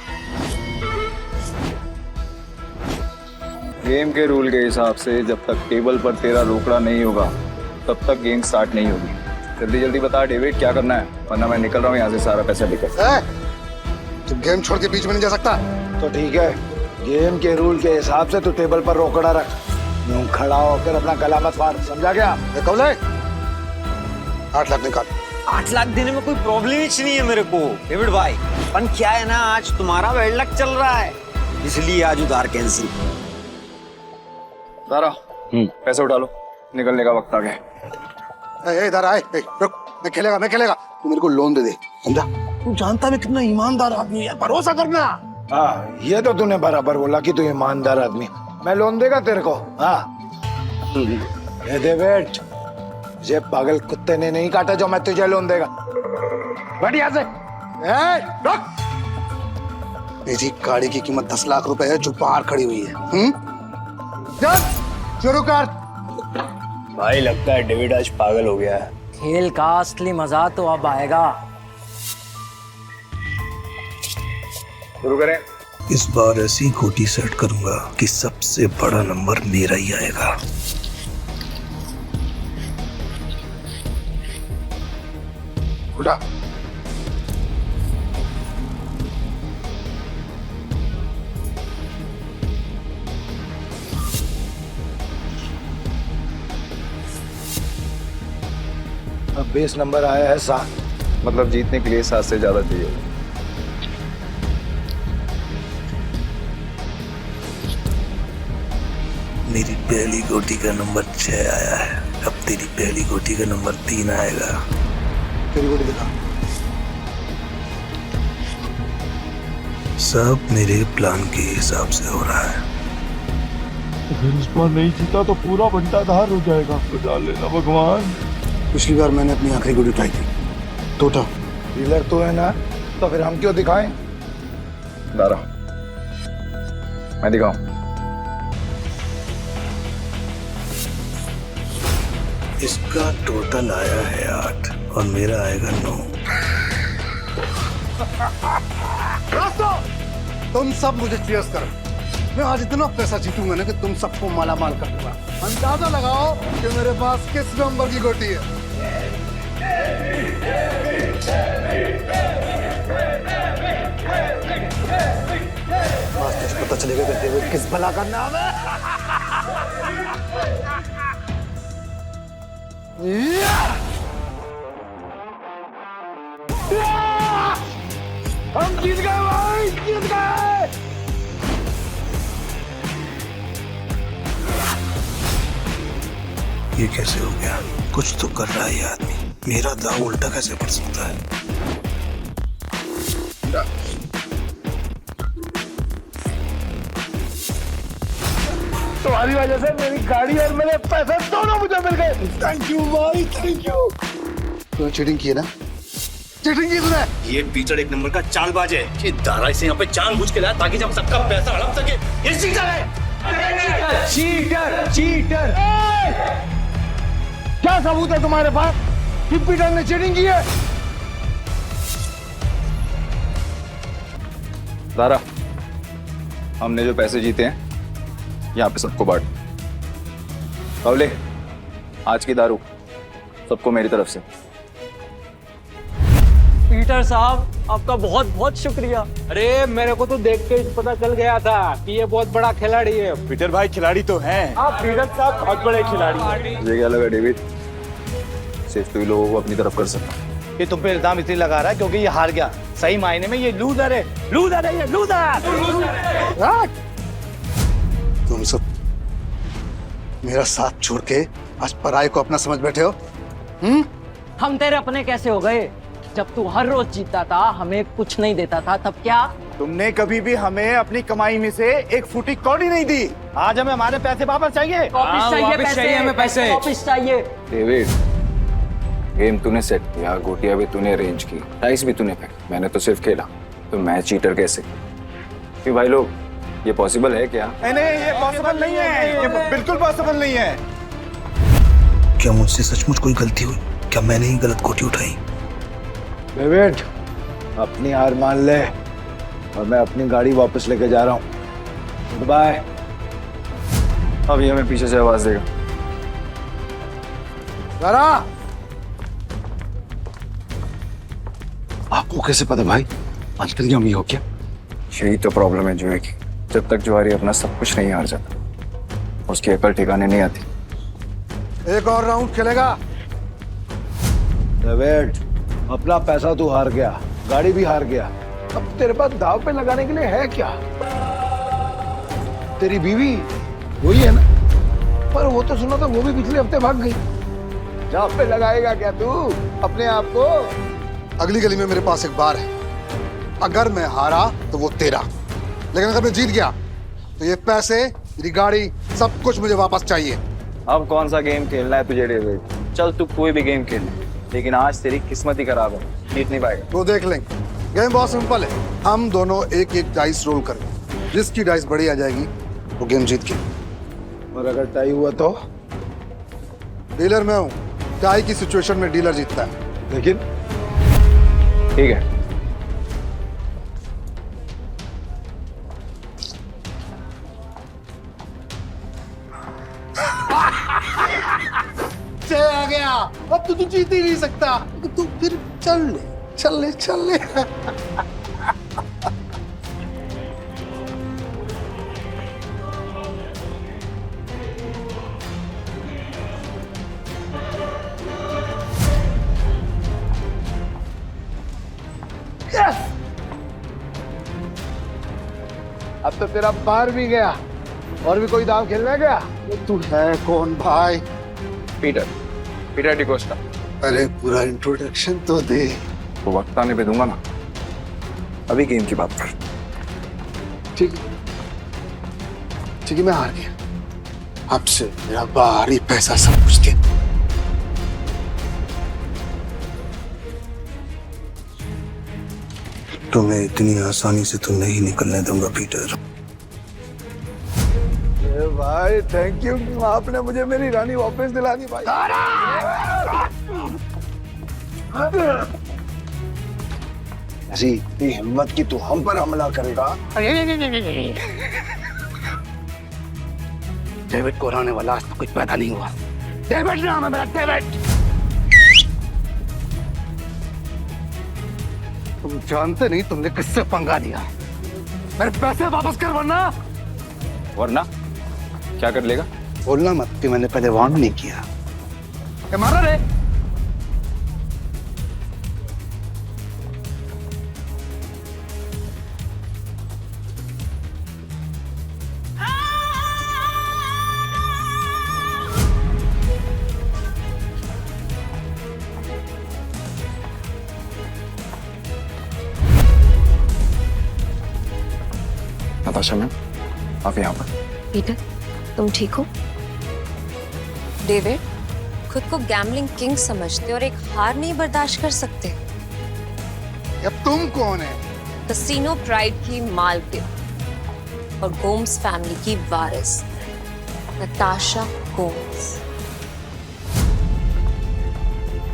गेम के रूल के हिसाब से जब तक टेबल पर तेरा रोकड़ा नहीं होगा तब तक गेम स्टार्ट नहीं होगी। जल्दी जल्दी बता डेविड, क्या करना है, वरना मैं निकल रहा हूँ यहाँ से सारा पैसा लेकर। तू गेम छोड़ के बीच में नहीं जा सकता। तो ठीक है, गेम के रूल के हिसाब से तू टेबल पर रोकड़ा रख। यूं खड़ा होकर अपना गला मत फाड़, समझा क्या? कौले 8 लाख निकाल। 8 लाख देने में कोई प्रॉब्लम ही नहीं है मेरे को डेविड भाई। पर क्या है ना, आज तुम्हारा बैड लक चल रहा है, इसलिए आज उधार कैंसिल। सारा पैसे उठा लो, निकलने का वक्त आ गया। इधर आए। रुक, मैं खेलेगा। तू मेरे को लोन दे दे, समझा? तू जानता मैं कितना ईमानदार आदमी है, भरोसा करना। हाँ, ये तो तूने बराबर बोला कि तू ईमानदार आदमी। मैं लोन देगा तेरे को? हाँ ये डेविड, ये पागल कुत्ते ने नहीं काटा जो मैं तुझे लोन देगा। बढ़िया से रुक। मेरी गाड़ी की कीमत 10 लाख रुपए है जो बाहर खड़ी हुई है। चल शुरू कर। भाई लगता है डेविड आज पागल हो गया है। खेल का असली मजा तो अब आएगा। शुरू करें। इस बार ऐसी गोटी सेट करूंगा कि सबसे बड़ा नंबर मेरा ही आएगा। उठा। अब बेस नंबर आया है 7, मतलब जीतने के लिए 7 से ज्यादा चाहिए। मेरी पहली गोटी का नंबर 6 आया है। अब तेरी पहली गोटी का नंबर 3 आएगा। तेरी गोटी दिखा। सब मेरे प्लान के हिसाब से हो रहा है। अगर इस बार नहीं जीता तो पूरा बंटाधार हो जाएगा। बचा लेना भगवान। पिछली बार मैंने अपनी आखिरी गोटी उठाई थी। टोटा डीलर तो है ना, तो फिर हम क्यों दिखाएं? दारा, मैं दिखाऊं? इसका टोटल आया है 8 और मेरा आएगा 9। तुम सब मुझे चीयर्स करो। मैं आज इतना पैसा जीतूंगा ना कि तुम सबको मालामाल कर दूंगा। अंदाजा लगाओ कि मेरे पास किस नंबर की गोटी है। पता चलेगा कि डेविड किस भला का नाम है। हम जीत गए भाई, जीत गए। ये कैसे हो गया? कुछ तो कर रहा है ये आदमी। मेरा दाव उल्टा कैसे पड़ सकता है? तुम्हारी वजह से मेरी गाड़ी और मेरे पैसे दोनों मुझे मिल गए। थैंक यू भाई, थैंक यू। तूने चीटिंग की है ना? चीटिंग की तूने? ये पीटर एक नंबर का चालबाज है। ये दारा इसे यहाँ पे जानबूझ के लाया ताकि जब सबका पैसा हड़प सके। ये चीटर है। Cheater, cheater. क्या सबूत है तुम्हारे पास कि पीटर ने चीटिंग की है? दारा, हमने जो पैसे जीते हैं यहाँ पे सबको बांट। कवले, आज की दारू सबको मेरी तरफ से। पीटर साहब आपका बहुत बहुत शुक्रिया। अरे मेरे को तो देख के पता चल गया था कि ये बहुत बड़ा खिलाड़ी है। पीटर भाई खिलाड़ी तो हैं। आप पीटर साहब बहुत बड़े खिलाड़ी हैं। मुझे क्या लगा डेविड, सिर्फ तू ही लोगों को अपनी तरफ कर सकता। ये तुम पे इल्जाम इसलिए लगा रहा है क्योंकि ये हार गया। सही मायने में ये लूजर है। लूजर है ये, लूजर। तुम सब मेरा साथ छोड़ के आज पराये को अपना समझ बैठे हो? हम तेरे अपने कैसे हो गए? जब तू हर रोज जीता था, हमें कुछ नहीं देता था, तब क्या? तुमने कभी भी हमें अपनी कमाई में से एक फुटी कौड़ी नहीं दी। आज हमें हमारे पैसे वापस चाहिए। वापस चाहिए हमें पैसे। वापस चाहिए। डेविड, गेम तूने सेट किया, गोटियां भी तूने अरेंज की, डाइस भी तूने फेंका, मैंने तो सिर्फ खेला। तो मैं चीटर कैसे? कि भाई लोग, ये पॉसिबल है क्या? नहीं, ये पॉसिबल नहीं है। ये बिल्कुल पॉसिबल नहीं है। क्या मुझसे सचमुच कोई गलती हुई? क्या मैंने ही गलत गोटी उठाई? डेविड, अपनी हार मान ले और मैं अपनी गाड़ी वापस लेके जा रहा हूँ। बाय। अब ये हमें पीछे से आवाज देगा। जरा आपको कैसे पता भाई? अंतर्यामी हो क्या? यही तो प्रॉब्लम है जुए की। जब तक जुआरी अपना सब कुछ नहीं हार जाता, उसकी अकल ठिकाने नहीं आती। एक और राउंड खेलेगा? डेविड, अपना पैसा तू हार गया, गाड़ी भी हार गया। अब तेरे पास दाव पे लगाने के लिए है क्या? तेरी बीवी वही है ना? पर वो तो सुना था वो भी पिछले हफ्ते भाग गई। दाव पे लगाएगा क्या तू अपने आप को? अगली गली में मेरे पास एक बार है। अगर मैं हारा तो वो तेरा, लेकिन अगर मैं जीत गया तो ये पैसे, मेरी गाड़ी, सब कुछ मुझे वापस चाहिए। अब कौन सा गेम खेलना है तुझे डेविड? चल तू कोई भी गेम खेल, लेकिन आज तेरी किस्मत ही खराब है, जीत नहीं पाएगा। वो देख लेंगे। गेम बहुत सिंपल है। हम दोनों एक एक डाइस रोल करेंगे, जिसकी डाइस बड़ी आ जाएगी वो गेम जीत के। और अगर टाई हुआ तो डीलर मैं हूँ। टाई की सिचुएशन में डीलर जीतता है। लेकिन ठीक है। आ गया। अब तो तू जीत ही नहीं सकता। तू फिर चल ले, चल ले, चल ले। अब तो तेरा पार भी गया। और भी कोई दाव खेलना है क्या? तू है कौन भाई? पीटर डिकोस्टा। अरे पूरा इंट्रोडक्शन तो दे। वो वक्त आने पे दूंगा ना, अभी गेम की बात कर। ठीक है, मैं हार गया। आपसे मेरा बाहरी पैसा सब कुछ दे। तुम्हें इतनी आसानी से तो नहीं निकलने दूंगा पीटर। भाई थैंक यू, आपने मुझे मेरी रानी वापस दिला दी भाई। ऐसी इतनी हिम्मत की तू हम पर हमला करेगा? डेविड को हराने वाला आज तो कुछ पैदा नहीं हुआ। डेविड नाम है मेरा, डेविड। तुम जानते नहीं तुमने किससे पंगा लिया। मेरे पैसे वापस कर वरना क्या कर लेगा? बोलना मत कि मैंने पहले वार्न नहीं किया। मारा रे। नताशा मैम, आप यहाँ पर। पीटर, तुम ठीक हो? डेविड, खुद को गैम्बलिंग किंग समझते और एक हार नहीं बर्दाश्त कर सकते। अब तुम कौन है? कसिनो प्राइड की मालकिन और गोम्स फैमिली की वारिस नताशा गोम्स।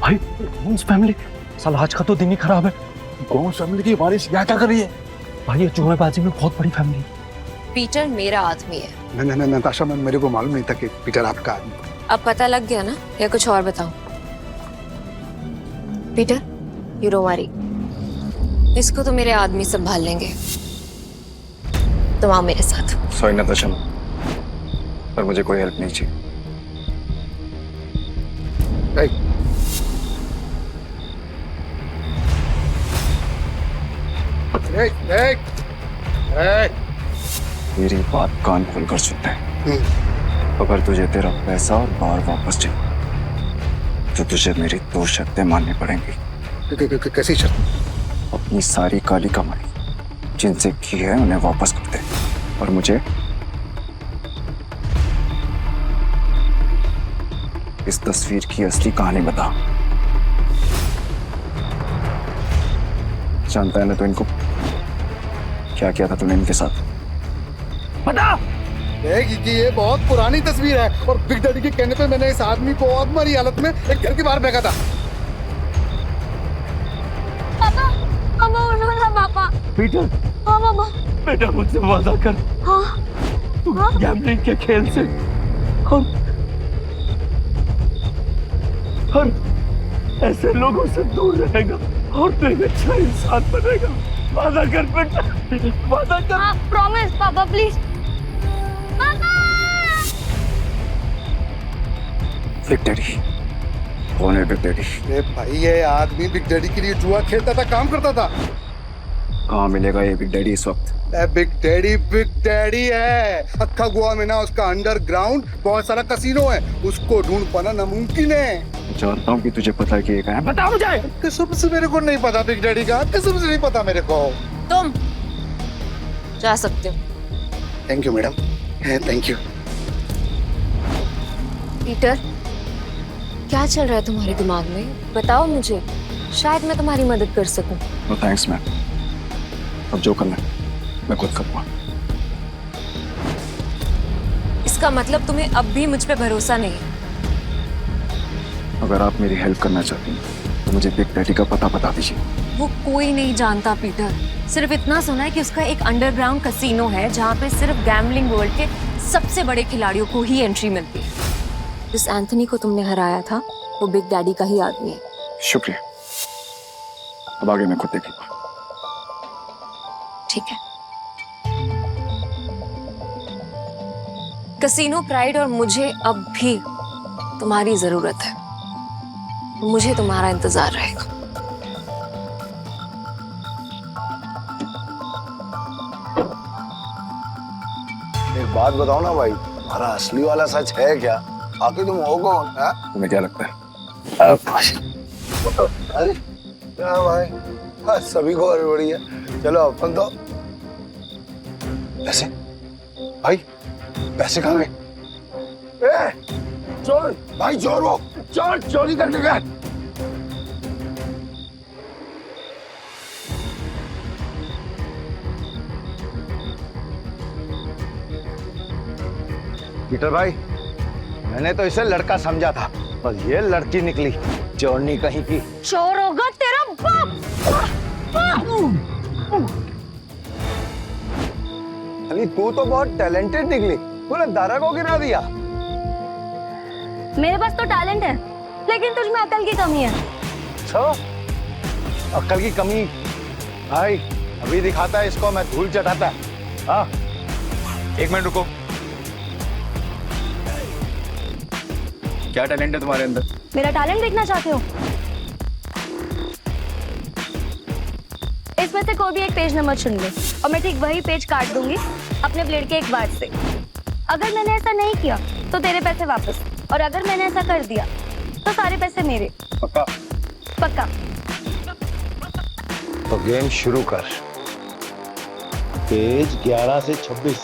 भाई गोम्स फैमिली, साला आज का तो दिन ही खराब है। गोम्स फैमिली की वारिस यहाँ क्या कर रही है? भाई ये जुएबाजी में बहुत बड़ी फैमिली है। पीटर मेरा आदमी है। नहीं नताशा मैम, मेरे को मालूम नहीं था कि पीटर आपका आदमी। अब पता लग गया ना, या कुछ और बताऊं? पीटर, यू डोंट वरी, इसको तो मेरे आदमी संभाल लेंगे। तुम आओ मेरे साथ। सॉरी नताशा मैम, पर मुझे कोई हेल्प नहीं चाहिए। मेरी बात कान खोलकर सुनते हैं। अगर तुझे तेरा पैसा और बार वापस चाहिए तो तुझे मेरी 2 शर्तें माननी पड़ेंगी। कैसी शर्त? अपनी सारी काली कमाई जिनसे की है उन्हें वापस कर दे, और मुझे इस तस्वीर की असली कहानी बता। जानता है ना तो इनको क्या किया था तूने इनके साथ? बता। कि ये बहुत पुरानी तस्वीर है और बिग डैडी के कहने पे मैंने इस आदमी को अधमरी हालत में एक घर के बाहर फेंका था। पापा, पापा उठो ना पापा। पीटर। हाँ पापा। बेटा मुझसे वादा कर। हाँ। तू गैम्बलिंग के खेल से और ऐसे लोगों से दूर रहेगा और तू एक अच्छा इंसान बनेगा। वादा कर बेटा, वादा कर। हाँ, प्रॉमिस पापा प्लीज। बिग डैडी कौन है? Big daddy? भाई ये आदमी बिग डैडी के लिए जुआ खेलता था, काम करता था। कहाँ मिलेगा ये बिग डैडी इस वक्त? बिग डैडी है। अक्खा गोवा में ना उसका अंडरग्राउंड बहुत सारा कसीनो है, उसको ढूंढ पाना नामुमकिन है। जानता हूँ कि तुझे पता है कि ये कहाँ है। बता मुझे। कसम से मेरे को नहीं पता बिग डैडी का, कसम से नहीं पता मेरे को। तुम जा सकते हो। Thank you madam, thank you. Peter, क्या चल रहा है तुम्हारे दिमाग में? बताओ मुझे, शायद मैं तुम्हारी मदद कर सकूं। नो थैंक्स मैम, अब जो करना है मैं खुद करूँगा। इसका मतलब तुम्हें अब भी मुझ पे भरोसा नहीं है? अगर आप मेरी हेल्प करना चाहती हैं तो मुझे बिग डैडी का पता बता दीजिए। वो कोई नहीं जानता पीटर, सिर्फ इतना सुना है कि उसका एक अंडरग्राउंड कसीनो है जहाँ पे सिर्फ गैम्बलिंग वर्ल्ड के सबसे बड़े खिलाड़ियों को ही एंट्री मिलती है। जिस एंथनी को तुमने हराया था वो बिग डैडी का ही आदमी है। शुक्रिया, अब आगे मैं खुद देखूंगा। ठीक है। कसीनो प्राइड और मुझे अब भी तुम्हारी जरूरत है, मुझे तुम्हारा इंतजार रहेगा। एक बात बताओ ना भाई, हमारा असली वाला सच है क्या? आखिर तुम हो कौन? तुम्हें क्या लगता है? अरे क्या भाई, सभी को हड़बड़ी है। चलो अपन तो पैसे, भाई पैसे कहाँ गए? चोर भाई, चोर वो चोर चोरी करने गए। पीटर भाई, मैंने तो इसे लड़का समझा था, पर ये लड़की निकली चोरनी कहीं की। चोर होगा तेरा बाप। अली तू तो बहुत टैलेंटेड निकली, तूने दारा को गिरा दिया। मेरे पास तो टैलेंट है, लेकिन तुझ में अकल की कमी है। अच्छा, अकल की कमी? भाई अभी दिखाता है इसको मैं धूल चटाता है। हाँ, एक मिनट रुको। क्या टैलेंट है तुम्हारे अंदर? मेरा टैलेंट देखना चाहते हो? इसमें से कोई भी एक पेज नंबर चुन ले और मैं ठीक वही पेज काट दूंगी अपने ब्लेड के एक वार से। अगर मैंने ऐसा नहीं किया तो तेरे पैसे वापस, और अगर मैंने ऐसा कर दिया तो सारे पैसे मेरे। पक्का? पक्का। तो गेम शुरू कर। पेज 11 से 26।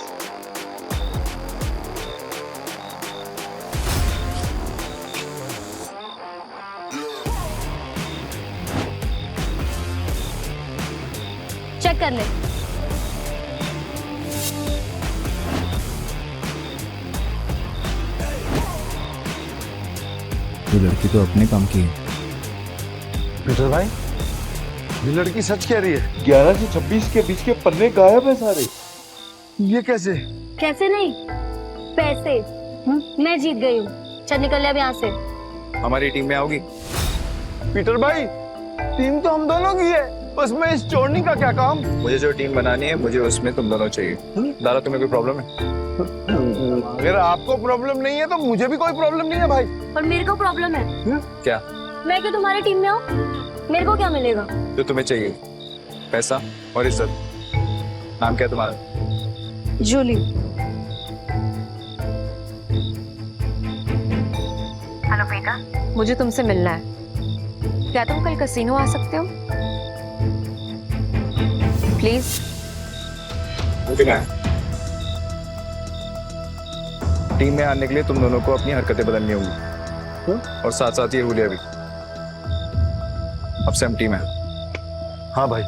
चेक कर ले। ये लड़की तो अपने काम की है। पीटर भाई, ये लड़की सच कह रही है। 11 से 26 के बीच के पन्ने गायब है सारे। ये कैसे? कैसे नहीं, पैसे। मैं जीत गई हूँ। चल निकल ले अब यहाँ से। हमारी टीम में आओगी? पीटर भाई, टीम तो हम दोनों की है, बस मैं इस चोरनी का क्या काम? मुझे जो टीम बनानी है, मुझे उसमें तुम दोनों चाहिए। दादा, तुम्हें कोई प्रॉब्लम है? अगर आपको प्रॉब्लम नहीं है तो मुझे भी कोई प्रॉब्लम नहीं है भाई। और मेरे को प्रॉब्लम है। क्या? मैं क्यों तुम्हारी टीम में हूँ? मेरे को क्या मिलेगा? जो तुम्हें चाहिए, पैसा और इज्जत। नाम क्या है तुम्हारा? जूली। हेलो बेटा, मुझे तुमसे मिलना है। क्या तुम कल कैसीनो आ सकते हो? प्लीज। टीम में आने के लिए तुम दोनों को अपनी हरकतें बदलनी होगी, और साथ साथ ये हुलिया भी। अब से हम टीम है। हाँ भाई।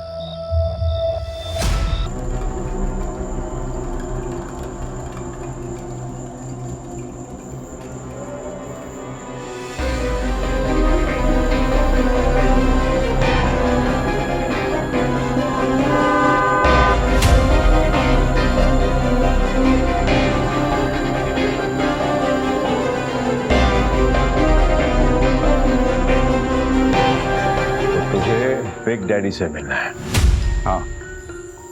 बिग डैडी से मिलना है। हाँ,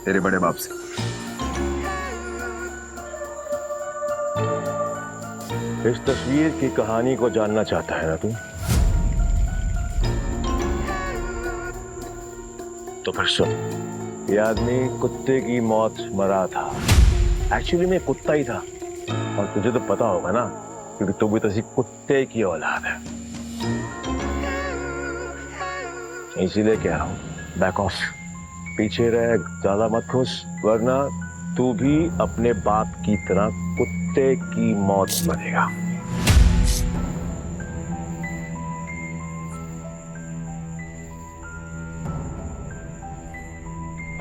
तेरे बड़े बाप से। इस तस्वीर की कहानी को जानना चाहता है ना तू? तो फिर सुन। ये आदमी कुत्ते की मौत मरा था। एक्चुअली में कुत्ता ही था, और तुझे तो पता होगा ना, क्योंकि तू भी तो कुत्ते की औलाद है। इसीलिए कह रहा हूं, बैक ऑफ, पीछे रह, ज्यादा मत खुश, वरना तू भी अपने बाप की तरह कुत्ते की मौत मरेगा।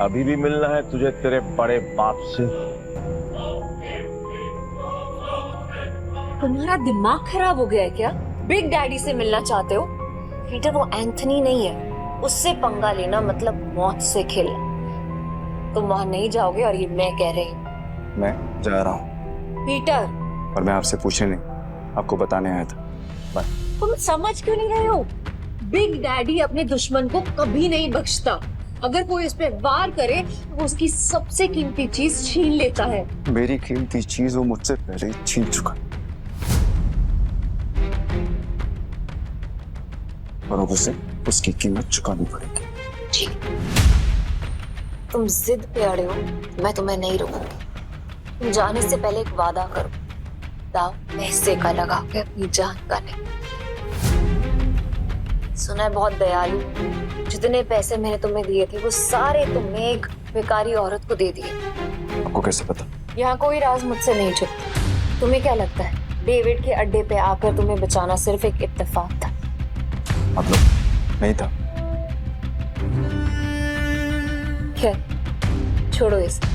अभी भी मिलना है तुझे तेरे बड़े बाप से? तुम्हारा दिमाग खराब हो गया है क्या? बिग डैडी से मिलना चाहते हो? पीटर, वो एंथनी नहीं है। उससे पंगा लेना मतलब मौत से खेलना। तुम वहां नहीं जाओगे, और ये मैं कह रही हूँ। मैं जा रहा हूँ। पीटर, और मैं आपसे पूछने नहीं, आपको बताने आया था। बाय। तुम समझ क्यों नहीं रहे हो? बिग डैडी अपने दुश्मन को कभी नहीं बख्शता। अगर कोई इस पे वार करे तो उसकी सबसे कीमती चीज छीन लेता है। मेरी कीमती चीज वो मुझसे पहले ही छीन चुका, और अब उसे उसकी कीमत चुकानी पड़ेगी। ठीक, तुम जिद पे अड़े हो, मैं तुम्हें नहीं रोकूंगी। तुम जाने से पहले एक वादा करो, दाव पैसे का लगा के अपनी जान का नहीं। सुना है बहुत दयालु। जितने पैसे मैंने तुम्हें दिए थे वो सारे तुमने एक बेकारी औरत को दे दिए। आपको कैसे पता? यहाँ कोई राज मुझसे नहीं छुपता। तुम्हें क्या लगता है डेविड के अड्डे पे आकर तुम्हें बचाना सिर्फ एक इत्तेफाक था? मतलब नहीं था। खैर छोड़ो इसे।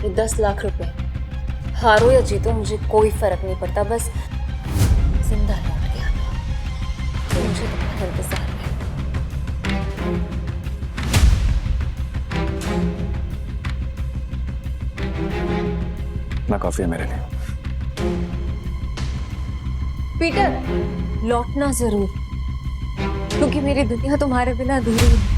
ये 10 लाख रुपए, हारो या जीतो मुझे कोई फर्क नहीं पड़ता, बस जिंदा लौट के आना। तो मुझे तुम्हारा इंतजार है। ना काफी है मेरे लिए। पीटर, लौटना जरूर, क्योंकि मेरी दुनिया तुम्हारे बिना अधूरी है।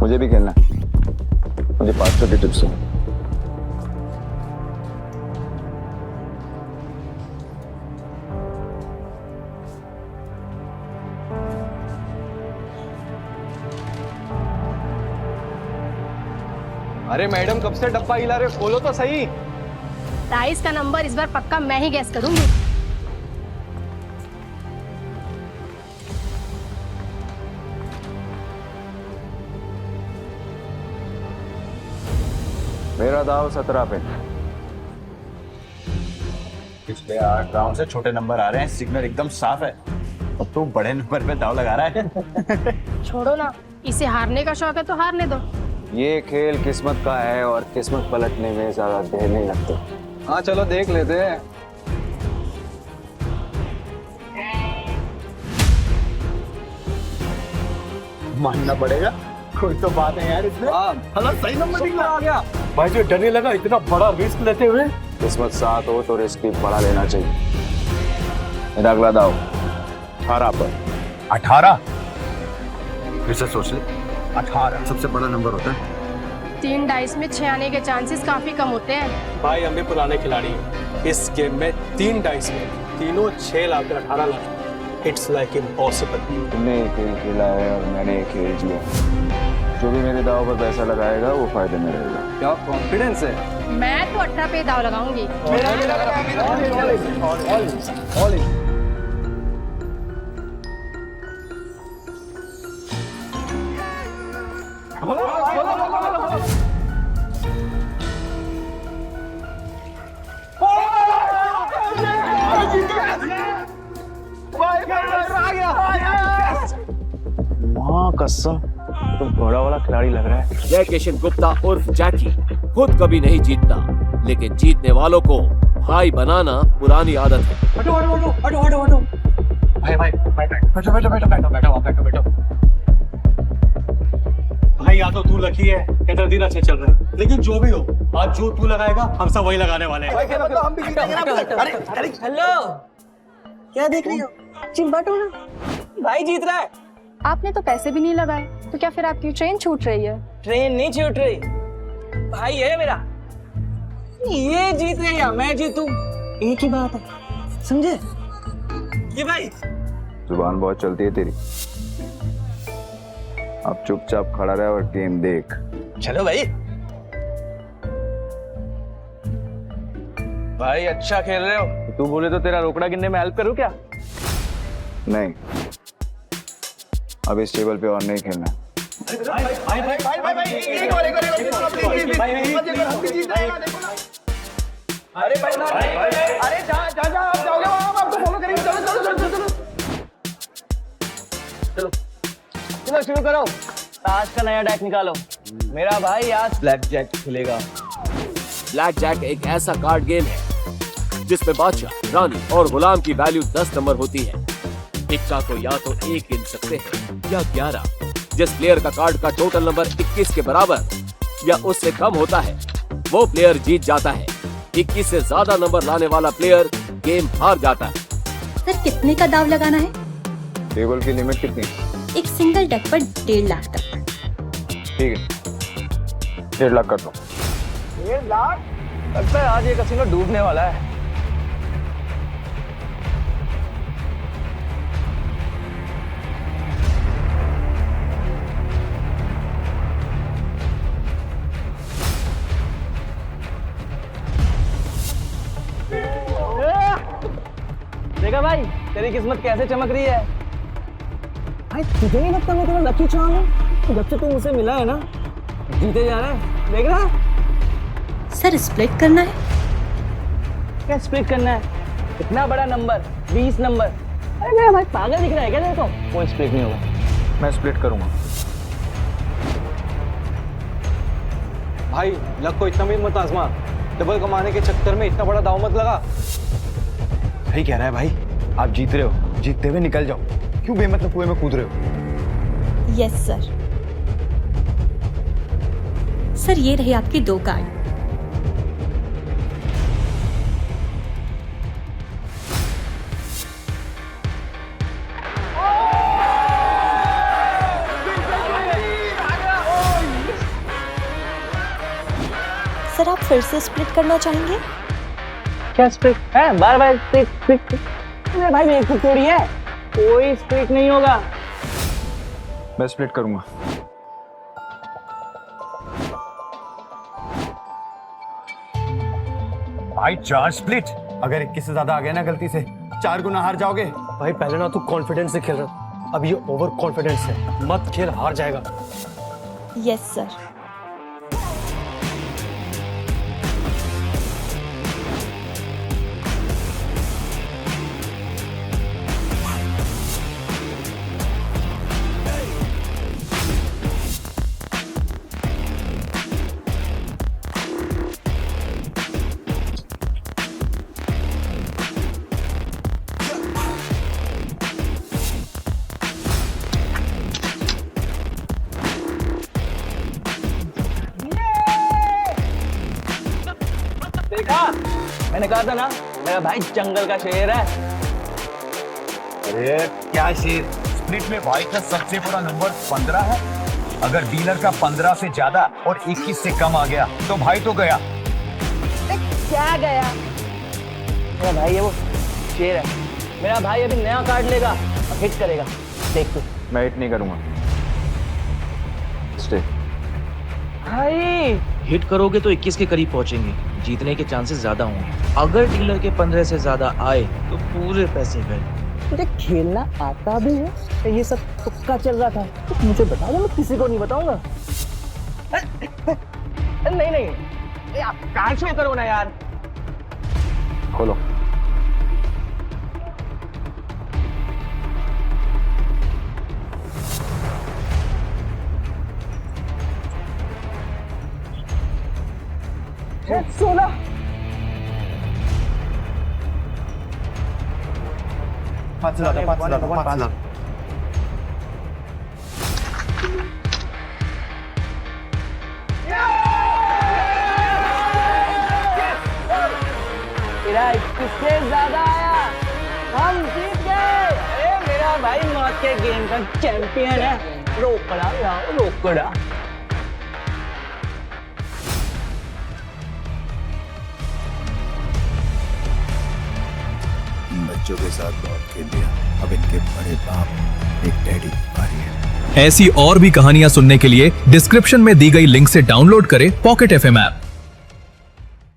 मुझे भी खेलना है। मुझे 500 की टिप्स हो। अरे मैडम कब से डब्बा हिला रहे हो, खोलो तो सही। डाइस का नंबर इस बार पक्का मैं ही गैस करूंगी। मेरा दाव 17 पे। पिछले 8 राउंड से छोटे नंबर आ रहे हैं, सिग्नल एकदम साफ है। अब तू बड़े नंबर पे दाव लगा रहा है। छोड़ो ना, इसे हारने का शौक है तो हारने दो। ये खेल किस्मत का है और किस्मत पलटने में ज्यादा देर नहीं लगती। हाँ चलो देख लेते हैं। मानना पड़ेगा, कोई तो बात है यार इसमें। हला सही नंबर निकला आ गया। भाई जो डरने लगा इतना बड़ा रिस्क लेते हुए। किस्मत साथ हो तो रिस्क भी बड़ा लेना चाहिए। मेरा अगला दाव 18 पर। 18? फिर से सोच ले, 18 सबसे बड़ा नंबर होता है। 3 डाइस में 6 आने के चांसेस काफी कम होते हैं। भाई हम भी पुराने खिलाड़ी हैं। इस गेम में 3 डाइस में तीनों 6 lakh 18 lakh. It's like impossible. तुमने एक खेल खेला है और मैंने एक खेल जिया। जो भी मेरे दाव पर पैसा लगाएगा वो फायदे में रहेगा। क्या कॉन्फिडेंस है? मैं तो 18 पे दाव लगाऊंगी। माँ कसम तो बड़ा वाला खिलाड़ी लग रहा है। जय किशन गुप्ता उर्फ जैकी खुद कभी नहीं जीतता, लेकिन जीतने वालों को भाई बनाना पुरानी आदत है। हटो हटो हटो हटो हटो हटो। भाई भाई बैठो बैठो बैठो बैठो बैठो आप बैठो बैठो। भाई या तो तू लकी है या तेरा दिन अच्छे चल रहे हैं, लेकिन जो भी हो आज जो तू लगाएगा हम सब वही लगाने वाले हैं। हम भी जीतेंगे ना। अरे हेलो, क्या देख रही हो? चिंबाटो ना, भाई जीत रहा है। आपने तो पैसे भी नहीं लगाए, तो क्या फिर आपकी ट्रेन छूट रही है? ट्रेन नहीं छूट रही, भाई है मेरा। ये जीत गए या मैं जीतूं, एक ही बात है, समझे? ये भाई जुबान बहुत चलती है तेरी। अब चुपचाप खड़ा रहे और गेम देख। चलो भाई। भाई अच्छा खेल रहे हो। तू बोले तो तेरा रोकड़ा गिनने में हेल्प करूं क्या? नहीं, अब इस टेबल पे और नहीं खेलना। चलो शुरू करो। आज का नया डेक निकालो। मेरा भाई आज ब्लैक जैक खेलेगा। ब्लैक जैक एक ऐसा कार्ड गेम है जिसमें बादशाह, रानी और गुलाम की वैल्यू 10 नंबर होती है। इक्का को या तो 1 गिन सकते हैं या 11। जिस प्लेयर का कार्ड का टोटल नंबर 21 के बराबर या उससे कम होता है वो प्लेयर जीत जाता है। 21 से ज्यादा नंबर लाने वाला प्लेयर गेम हार जाता है। सर कितने का दाव लगाना है? टेबल की लिमिट कितनी? एक सिंगल डेक पर 1.5 लाख तक। ठीक है, 1.5 लाख कर दो। 1.5 लाख? लगता है आज ये कसिनो डूबने वाला है। देखा भाई तेरी किस्मत कैसे चमक रही है। भाई तुझे नहीं लगता मैं तेरा लकी चार्म हूँ? जब से तू मुझसे मिला है ना जीते जा रहा है, देख रहा है? सर स्प्लिट करना है। क्या स्प्लिट करना है? इतना बड़ा नंबर 20 नंबर। अरे मेरा भाई पागल दिख रहा है क्या तेरे को? कोई स्प्लिट नहीं होगा। मैं स्प्लिट करूंगा। भाई लक को इतना भी मत आजमा। डबल कमाने के चक्कर में इतना बड़ा दाव मत लगा। सही कह रहा है भाई, आप जीत रहे हो, जीतते हुए निकल जाओ। क्यों बेमतलब कुएं में कूद रहे हो? Yes sir. सर ये रहे आपके 2 कार्ड। सर आप फिर से स्प्लिट करना चाहेंगे? क्या स्प्लिट है? बार बार स्प्लिट। अरे भाई मेरी खुद थोड़ी है, कोई स्प्लिट नहीं होगा। मैं स्प्लिट करूंगा। भाई 4 स्प्लिट। अगर 21 से ज्यादा आ गया ना गलती से 4 गुना हार जाओगे। भाई पहले ना तू कॉन्फिडेंस से खेल रहा, अब ये ओवर कॉन्फिडेंस है। मत खेल, हार जाएगा। Yes sir. देखा, मैंने कहा था ना मेरा भाई जंगल का शेर है। अरे क्या शेर, स्प्लिट में भाई का सबसे बड़ा नंबर 15 है। अगर डीलर का 15 से ज्यादा और 21 से कम आ गया तो भाई तो गया। क्या गया? मेरा भाई है वो शेर है। मेरा भाई अभी नया कार्ड लेगा और हिट करेगा, देख तू। मैं हिट नहीं करूंगा। स्टे। भाई हिट करोगे तो 21 के करीब पहुंचेंगे, जीतने के चांसेस ज्यादा होंगे। अगर डीलर के 15 से ज्यादा आए तो पूरे पैसे गए। तुझे खेलना आता भी है? ये सब तुक्का चल रहा था तो मुझे बता दो, मैं किसी को नहीं बताऊंगा। नहीं नहीं, कार्ड शो करो ना यार। खोलो। सोना। पाँच लाख। तेरा 21 से ज्यादा आया, हम जीत गए। अरे मेरा भाई मौत के गेम का चैंपियन है। रोकड़ा लाओ, रोकड़ा। बच्चों के साथ बहुत खेल लिया, अब इनके बड़े बाप एक डैडी बारी है। ऐसी और भी कहानियां सुनने के लिए डिस्क्रिप्शन में दी गई लिंक से डाउनलोड करें पॉकेट FM ऐप।